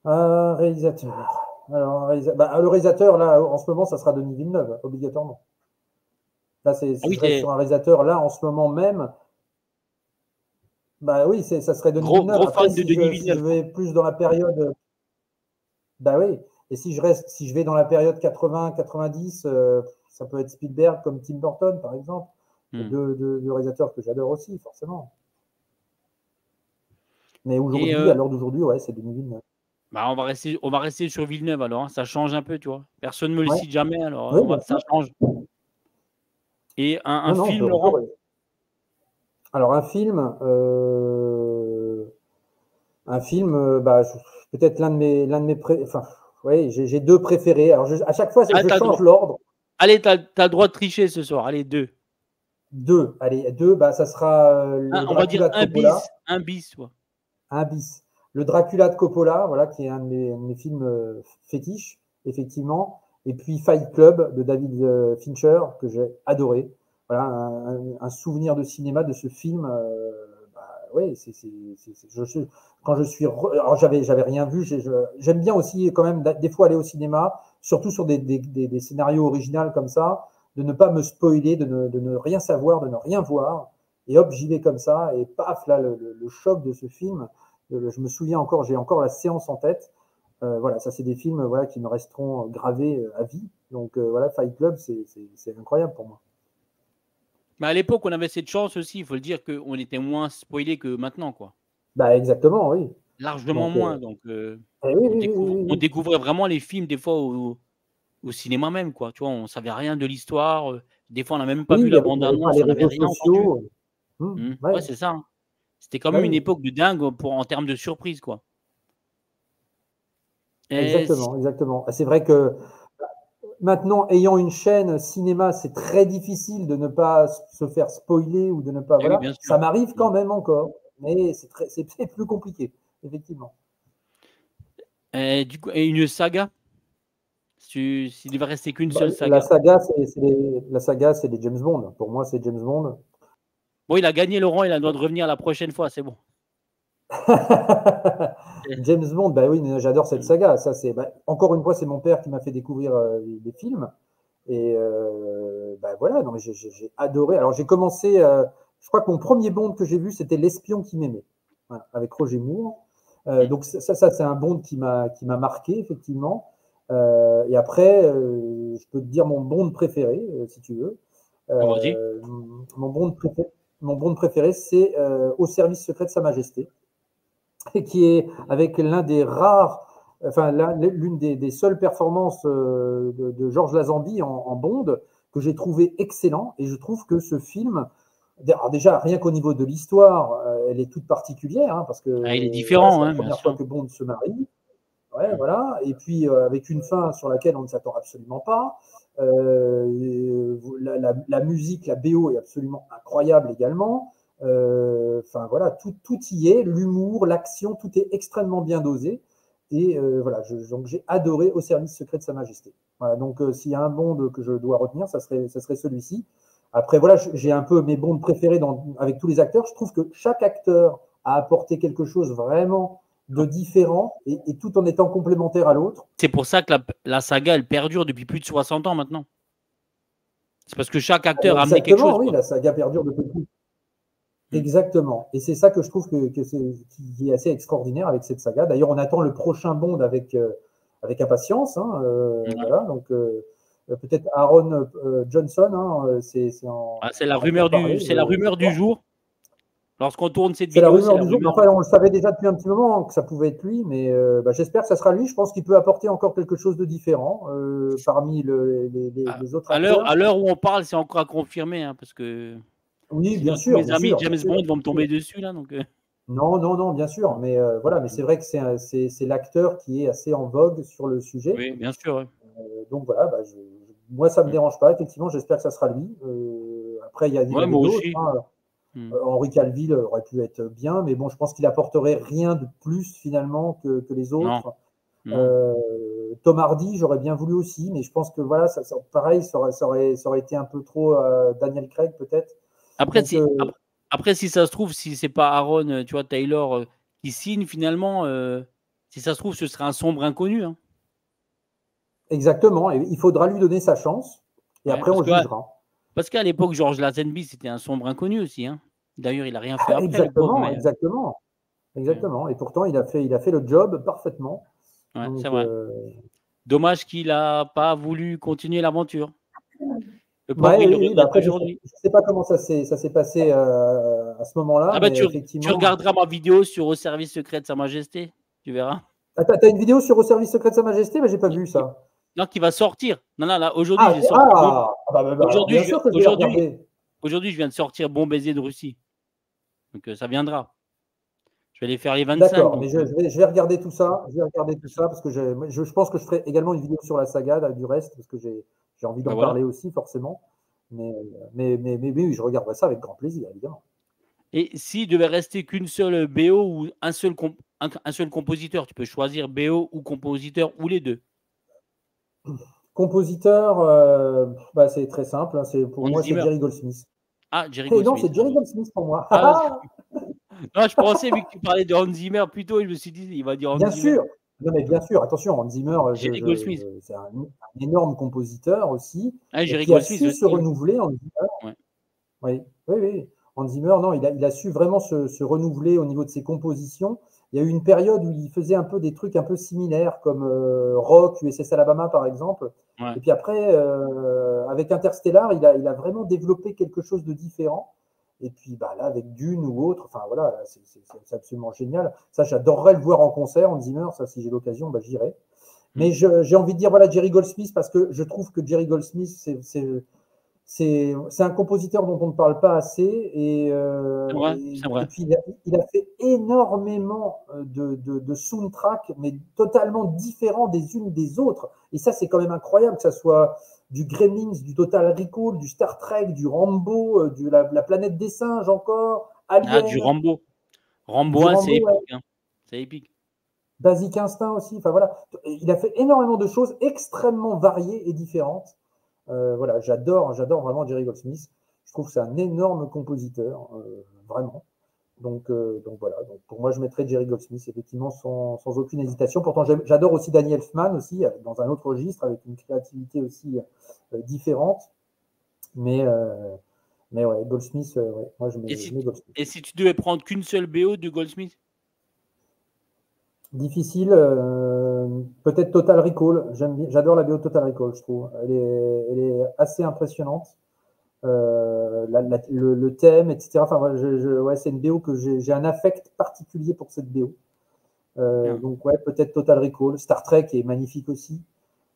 Un réalisateur. Alors, le réalisateur, là, en ce moment, ça sera Denis Villeneuve, obligatoirement. Là, Ah si oui, je reste c'est sur un réalisateur, là, en ce moment même, bah oui, ça serait Denis gros, Villeneuve. gros Après, fan de Denis si je Villeneuve, quoi. vais plus dans la période, bah oui. Et si je vais dans la période 80-90, ça peut être Spielberg comme Tim Burton, par exemple. Mm. Deux réalisateurs que j'adore aussi, forcément. Mais Et aujourd'hui, à l'heure d'aujourd'hui, ouais, c'est Denis Villeneuve. bah, on va rester sur Villeneuve alors. Hein. Ça change un peu, tu vois. Personne ne me le Ouais, cite jamais, alors oui, bien ça sûr. change. Et un Non, non, film, Laurent. Alors, un film, bah, peut-être l'un de mes enfin, ouais, j'ai deux préférés. Alors, à chaque fois, Ah, je t'as le change droit. l'ordre. Allez, t'as le droit de tricher ce soir. Allez, deux. Deux, allez, deux, bah, ça sera le On va dire Dracula de Coppola, un bis, toi. un bis. Le Dracula de Coppola, voilà, qui est un de mes films fétiches, effectivement. Et puis Fight Club de David Fincher, que j'ai adoré. Voilà, un souvenir de cinéma de ce film. Bah, oui, quand je suis. Alors, j'avais rien vu. J'aime bien aussi, quand même, des fois aller au cinéma, surtout sur des scénarios originaux comme ça, de ne pas me spoiler, de ne rien savoir, de ne rien voir. Et hop, j'y vais comme ça. Et paf, là, le choc de ce film. Je me souviens encore, j'ai encore la séance en tête. Voilà, ça c'est des films voilà, qui me resteront gravés à vie. Donc voilà, Fight Club, c'est incroyable pour moi. Mais à l'époque, on avait cette chance aussi. Il faut le dire qu'on était moins spoilé que maintenant, quoi. Bah exactement, oui. Largement Donc, moins. Donc, oui, oui, oui, oui, on oui. découvrait vraiment les films des fois au cinéma même, quoi. Tu vois, on savait rien de l'histoire. Des fois, on n'a même pas Oui, vu la il n'y avait pas bande-annonce, les on n'avait réseaux rien entendu. sociaux. Ouais, Ouais, c'est ça. Hein. C'était quand bah même une oui, époque de dingue en termes de surprise, quoi. Et exactement, exactement. C'est vrai que maintenant, ayant une chaîne cinéma, c'est très difficile de ne pas se faire spoiler ou de ne pas. eh oui, Voilà, bien sûr. ça m'arrive Mmh. quand même encore, mais c'est plus compliqué, effectivement. Et du coup, et une saga? S'il devait rester qu'une Bah, seule saga. la saga, c'est les James Bond. Pour moi, c'est James Bond. Bon, il a gagné Laurent, il a le droit de revenir la prochaine fois, c'est bon. Et James Bond, bah oui, j'adore cette mmh. saga. Ça, encore une fois, c'est mon père qui m'a fait découvrir les films. Et bah voilà, non, mais j'ai adoré. Alors, j'ai commencé, je crois que mon premier Bond que j'ai vu, c'était L'espion qui m'aimait, voilà, avec Roger Moore. Mmh. Donc, ça c'est un Bond qui m'a marqué, effectivement. Et après, je peux te dire mon Bond préféré, si tu veux. Oh, vas-y. Euh, mon Bond préféré, c'est Au service secret de Sa Majesté, qui est avec l'un des rares, enfin l'une des seules performances de Georges Lazenby en Bond que j'ai trouvé excellent. Et je trouve que ce film, alors déjà rien qu'au niveau de l'histoire, elle est toute particulière, hein, parce Ah, il est que voilà, différent, c'est la hein, bien première fois sûr. que Bond se marie. Ouais, voilà. Et puis, avec une fin sur laquelle on ne s'attend absolument pas. La musique, la BO est absolument incroyable également. Enfin, voilà, tout y est. L'humour, l'action, tout est extrêmement bien dosé. Et voilà, donc j'ai adoré Au service secret de Sa Majesté. Voilà, donc, s'il y a un Bond que je dois retenir, ça serait celui-ci. Après, voilà, j'ai un peu mes Bonds préférés avec tous les acteurs. Je trouve que chaque acteur a apporté quelque chose vraiment de différent et tout en étant complémentaire à l'autre. C'est pour ça que la saga, elle perdure depuis plus de 60 ans maintenant. C'est parce que chaque acteur a amené quelque chose, Exactement, oui, quoi. la saga perdure depuis plus. Exactement. Et c'est ça que je trouve qui est assez extraordinaire avec cette saga. D'ailleurs, on attend le prochain Bond avec impatience. Hein, Ouais. voilà, donc peut-être Aaron Johnson, hein, c'est Ah, c'est la en rumeur pourparlers, du crois. jour. Lorsqu'on tourne cette C'est la vidéo, c'est rumeur la du jour. Mais rumeur enfin, du on le savait déjà depuis un petit moment que ça pouvait être lui, mais j'espère que ça sera lui. Je pense qu'il peut apporter encore quelque chose de différent parmi les autres acteurs. À l'heure où on parle, c'est encore à confirmer, hein, parce que Oui, sinon tous mes bien amis sûr, bien James sûr, Bond vont me bien sûr. tomber dessus là, donc. Non, non, non, bien sûr. Mais voilà, mais c'est vrai que c'est l'acteur qui est assez en vogue sur le sujet. Oui, bien sûr. Ouais. Donc voilà, moi, ça ne me dérange pas. Effectivement, j'espère que ça sera lui. Après, il y en Ouais, avait moi d'autres. aussi. Hein. Henri Calville aurait pu être bien, mais bon, je pense qu'il apporterait rien de plus finalement que les Non, autres. non. Tom Hardy, j'aurais bien voulu aussi, mais je pense que voilà, pareil, ça aurait été un peu trop Daniel Craig peut-être. Après, Donc après, si ça se trouve, si c'est pas Aaron, tu vois, Taylor qui signe finalement, si ça se trouve, ce serait un sombre inconnu. Hein. exactement, et il faudra lui donner sa chance, et Ouais, après on jugera. parce qu'à l'époque, George Lazenby, c'était un sombre inconnu aussi. Hein. D'ailleurs, il a rien fait après, le pauvre. Exactement, Mais, exactement, ouais, exactement. Et pourtant, il a fait le job parfaitement. ouais, c'est Donc, vrai. Dommage qu'il n'a pas voulu continuer l'aventure. Le pauvre, il le oui, regrette après, je aujourd'hui. ne sais pas comment ça s'est passé à ce moment-là, Ah bah mais tu effectivement. regarderas ma vidéo sur Au service secret de Sa Majesté, tu verras. Ah, t'as une vidéo sur Au service secret de Sa Majesté, mais j'ai pas vu ça. Non, qui va sortir. Non, non, là, aujourd'hui, Ah, j'ai sorti bon. alors Aujourd'hui, bien sûr que je vais la regarder. aujourd'hui, je viens de sortir Bon baiser de Russie. Donc ça viendra. Je vais aller faire les 25. D'accord, Donc, mais je vais regarder tout ça. Je vais regarder tout ça parce que je pense que je ferai également une vidéo sur la saga du reste parce que j'ai envie bah d'en voilà. parler aussi forcément. Mais oui, je regarderai ça avec grand plaisir, évidemment. Et s'il devait rester qu'une seule BO ou un seul compositeur, tu peux choisir BO ou compositeur ou les deux. Compositeur, c'est très simple. Hein, pour Hans moi, c'est Zimmer. Jerry Goldsmith. Ah, Jerry Et non, Goldsmith. c'est Ah, Jerry Goldsmith pour moi. ah, non, je pensais, vu que tu parlais de Hans Zimmer plus tôt, je me suis dit, il va dire Hans Bien Zimmer. sûr. Non, mais bien sûr. Attention, Hans Zimmer, Jerry Goldsmith. c'est un énorme compositeur aussi Ah, Jerry qui a Goldsmith su se aussi. Hein. renouveler. Hans Zimmer. Ouais. Oui, oui, oui. Hans Zimmer, non, il a su vraiment se renouveler au niveau de ses compositions. Il y a eu une période où il faisait un peu des trucs un peu similaires, comme Rock, USS Alabama, par exemple. Ouais. Et puis après, avec Interstellar, il a vraiment développé quelque chose de différent. Et puis là, avec Dune ou autre, enfin voilà, c'est absolument génial. Ça, j'adorerais le voir en concert, Hans Zimmer. Ça, si j'ai l'occasion, j'irai. Mais j'ai envie de dire, voilà, Jerry Goldsmith, parce que je trouve que Jerry Goldsmith, c'est un compositeur dont on ne parle pas assez C'est vrai. et puis il a fait énormément de soundtracks, mais totalement différents des unes des autres. Et ça, c'est quand même incroyable, que ça soit du Gremlins, du Total Recall, du Star Trek, du Rambo, de la planète des singes encore, Ah, du Alien, Rambo. Rambo du 1, c'est Rambo, ouais. épique. Hein. C'est épique. Basic Instinct aussi. Enfin voilà, il a fait énormément de choses extrêmement variées et différentes. Voilà, j'adore vraiment Jerry Goldsmith. Je trouve que c'est un énorme compositeur, vraiment. Donc voilà, donc pour moi je mettrais Jerry Goldsmith effectivement sans aucune hésitation. Pourtant j'adore aussi Danny Elfman aussi dans un autre registre avec une créativité aussi différente. Mais ouais, Goldsmith, ouais, moi je mets Goldsmith. Et si tu devais prendre qu'une seule BO de Goldsmith? Difficile, peut-être Total Recall. J'adore la BO Total Recall, je trouve. Elle est assez impressionnante. Le thème, etc. Enfin, ouais, c'est une BO que j'ai un affect particulier pour cette BO. Donc, ouais, peut-être Total Recall. Star Trek est magnifique aussi.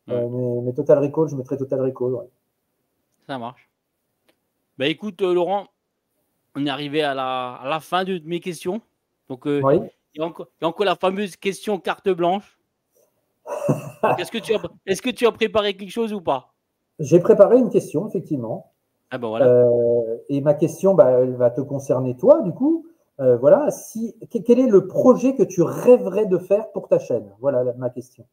Ouais. Mais Total Recall, je mettrais Total Recall. Ouais. Ça marche. Bah écoute, Laurent, on est arrivé à la fin de mes questions. Donc, Oui. il y a encore la fameuse question carte blanche. Donc est-ce que tu as préparé quelque chose ou pas? J'ai préparé une question, effectivement. Ah ben voilà. Et ma question, bah, elle va te concerner toi, du coup. Voilà, quel est le projet que tu rêverais de faire pour ta chaîne? Voilà ma question.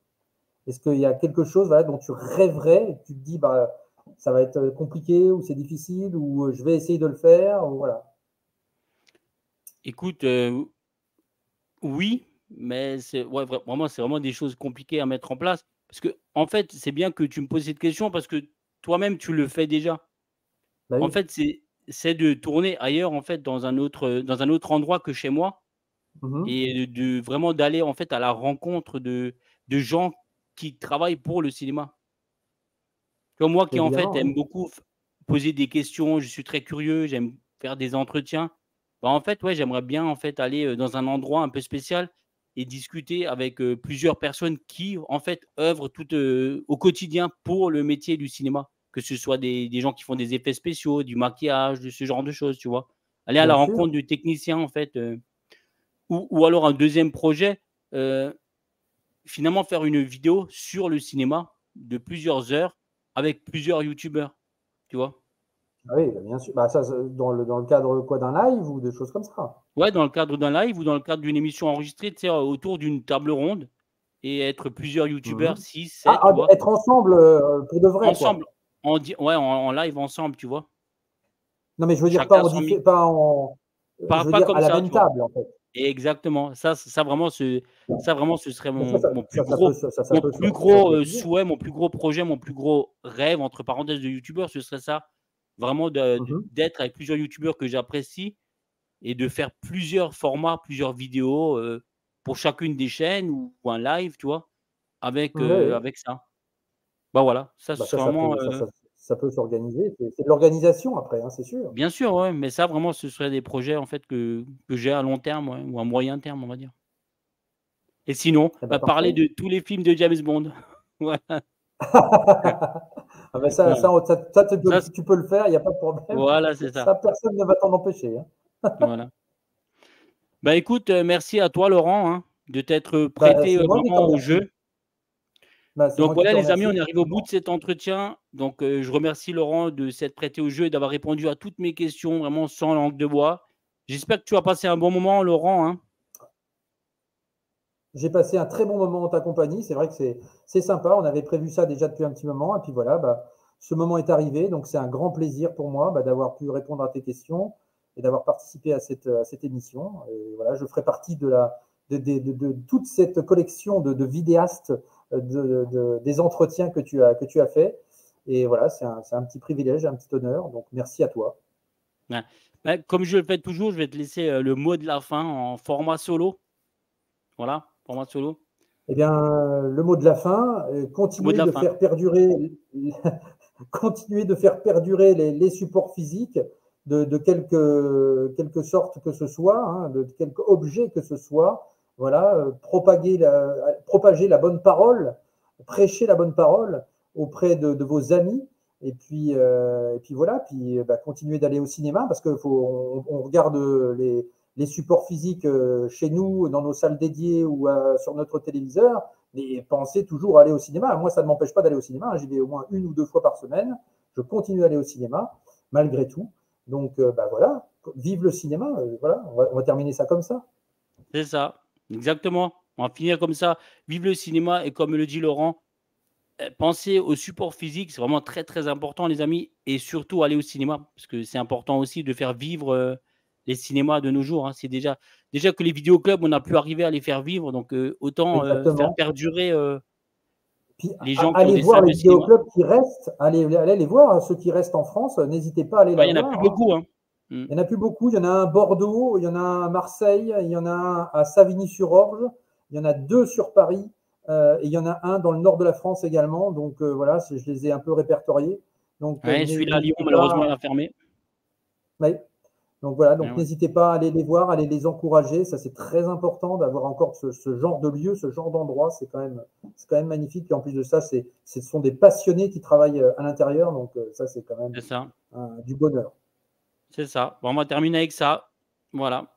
Est-ce qu'il y a quelque chose, voilà, dont tu rêverais et que tu te dis, bah, ça va être compliqué ou c'est difficile ou je vais essayer de le faire ou voilà. Écoute, oui, mais c'est ouais, vraiment, c'est vraiment des choses compliquées à mettre en place. Parce que en fait, c'est bien que tu me poses cette question parce que toi-même, tu le fais déjà. Bah En oui. fait, c'est de tourner ailleurs, en fait, dans un autre endroit que chez moi Mhm. et de vraiment d'aller, en fait, à la rencontre de gens qui travaillent pour le cinéma. Comme moi qui, en fait, Évidemment, oui. aime beaucoup poser des questions, je suis très curieux, j'aime faire des entretiens. Bah, en fait, ouais, j'aimerais bien, en fait, aller, dans un endroit un peu spécial et discuter avec, plusieurs personnes qui, en fait, œuvrent au quotidien pour le métier du cinéma. Que ce soit des gens qui font des effets spéciaux, du maquillage, de ce genre de choses, tu vois? Aller à la Bien sûr. rencontre de techniciens, en fait, ou alors un deuxième projet, heu finalement, faire une vidéo sur le cinéma de plusieurs heures avec plusieurs youtubeurs, tu vois? Ah oui, bah, bien sûr. Bah, ça, dans le cadre quoi, d'un live ou des choses comme ça. Ouais, dans le cadre d'un live ou dans le cadre d'une émission enregistrée, tu sais, autour d'une table ronde et être plusieurs youtubeurs, Mhm. 6, Ah, 7, tu vois? être ensemble pour de vrai, Ensemble, quoi. en live ensemble, tu vois? Non, mais je veux dire Chacun son pas en, je veux pas dire comme à la ça, même tu vois? table, en fait. Exactement. Ça vraiment, ce serait Mais ça, ça, ça mon peut plus gros, s'organiser. souhait, mon plus gros projet, mon plus gros «rêve» entre parenthèses de youtubeur, ce serait ça. Vraiment Mhm. d'être avec plusieurs youtubeurs que j'apprécie et de faire plusieurs formats, plusieurs vidéos, pour chacune des chaînes ou un live, tu vois? Oui, oui. Avec ça. Bah, voilà, ça ce Bah, serait vraiment, ça peut s'organiser. C'est de l'organisation après, hein, c'est sûr. bien sûr, ouais, mais ça vraiment ce serait des projets en fait que j'ai à long terme, ouais, ou à moyen terme, on va dire. Et sinon, Eh ben, bah, parler parfait. de tous les films de James Bond. Voilà. Ah ben Voilà. Ça c tu peux le faire, il y a pas de problème. Voilà, c'est ça. Ça, personne ne va t'en empêcher, hein. Voilà. Bah, écoute, merci à toi Laurent, hein, de t'être Bah, prêté, c'est moi qui te vraiment au remercie. jeu. Bah, c'est Donc moi qui voilà te les amis, on remercie, est arrivé au bout effectivement. de cet entretien. Donc, je remercie Laurent de s'être prêté au jeu et d'avoir répondu à toutes mes questions vraiment sans langue de bois. J'espère que tu as passé un bon moment Laurent, hein. J'ai passé un très bon moment en ta compagnie. C'est vrai que c'est sympa. On avait prévu ça déjà depuis un petit moment. Et puis voilà, bah, ce moment est arrivé. Donc c'est un grand plaisir pour moi bah, d'avoir pu répondre à tes questions et d'avoir participé à cette émission. Et voilà, je ferai partie de toute cette collection de vidéastes des entretiens que tu as fait. Et voilà, c'est un petit privilège, un petit honneur. Donc merci à toi. Ouais. Bah, comme je le fais toujours, je vais te laisser, le mot de la fin en format solo. Voilà, format solo. Eh bien, le mot de la fin, Le mot de continuer la de fin. faire perdurer continuer de faire perdurer les supports physiques de quelque sorte que ce soit, hein, de quelque objet que ce soit. Voilà, propager la bonne parole, prêcher la bonne parole auprès de vos amis. Et puis voilà, puis bah, continuer d'aller au cinéma parce on regarde les supports physiques chez nous, dans nos salles dédiées ou sur notre téléviseur, mais pensez toujours à aller au cinéma. Moi, ça ne m'empêche pas d'aller au cinéma, hein. J'y vais au moins 1 ou 2 fois par semaine. Je continue à aller au cinéma, malgré tout. Donc, bah voilà, vive le cinéma. Voilà, on va terminer ça comme ça. C'est ça, exactement. On va finir comme ça. Vive le cinéma et comme le dit Laurent, pensez au support physique, c'est vraiment très, très important les amis et surtout aller au cinéma parce que c'est important aussi de faire vivre, les cinémas de nos jours, hein. C'est déjà que les vidéoclubs, on n'a plus arrivé à les faire vivre donc autant, faire Exactement. perdurer, Puis les gens qui ont allez des voir salles les de cinéma. vidéoclubs qui restent, allez les voir, hein, ceux qui restent en France, n'hésitez pas à aller Ouais, la il y en a plus voir, hein. beaucoup, hein. Mmh. Il n'y en a plus beaucoup. Il y en a un à Bordeaux, il y en a un à Marseille, il y en a un à Savigny-sur-Orge, il y en a 2 sur Paris, et il y en a un dans le nord de la France également. Donc voilà, je les ai un peu répertoriés. Donc Ouais, celui-là à Lyon, n'hésitez malheureusement, il pas. a fermé. Oui. Donc voilà, Ouais, donc ouais. n'hésitez pas à aller les voir, à aller les encourager. Ça, c'est très important d'avoir encore ce genre de lieu, ce genre d'endroit. C'est quand même magnifique. Et en plus de ça, ce sont des passionnés qui travaillent à l'intérieur. Donc ça, c'est quand même C'est ça, du bonheur. c'est ça. Bon, on va terminer avec ça. Voilà.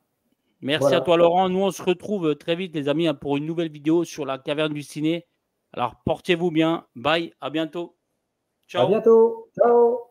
Merci à Voilà. toi Laurent. Nous, on se retrouve, très vite les amis, hein, pour une nouvelle vidéo sur la caverne du ciné. Alors portez-vous bien. Bye, à bientôt. À Ciao. bientôt. Ciao.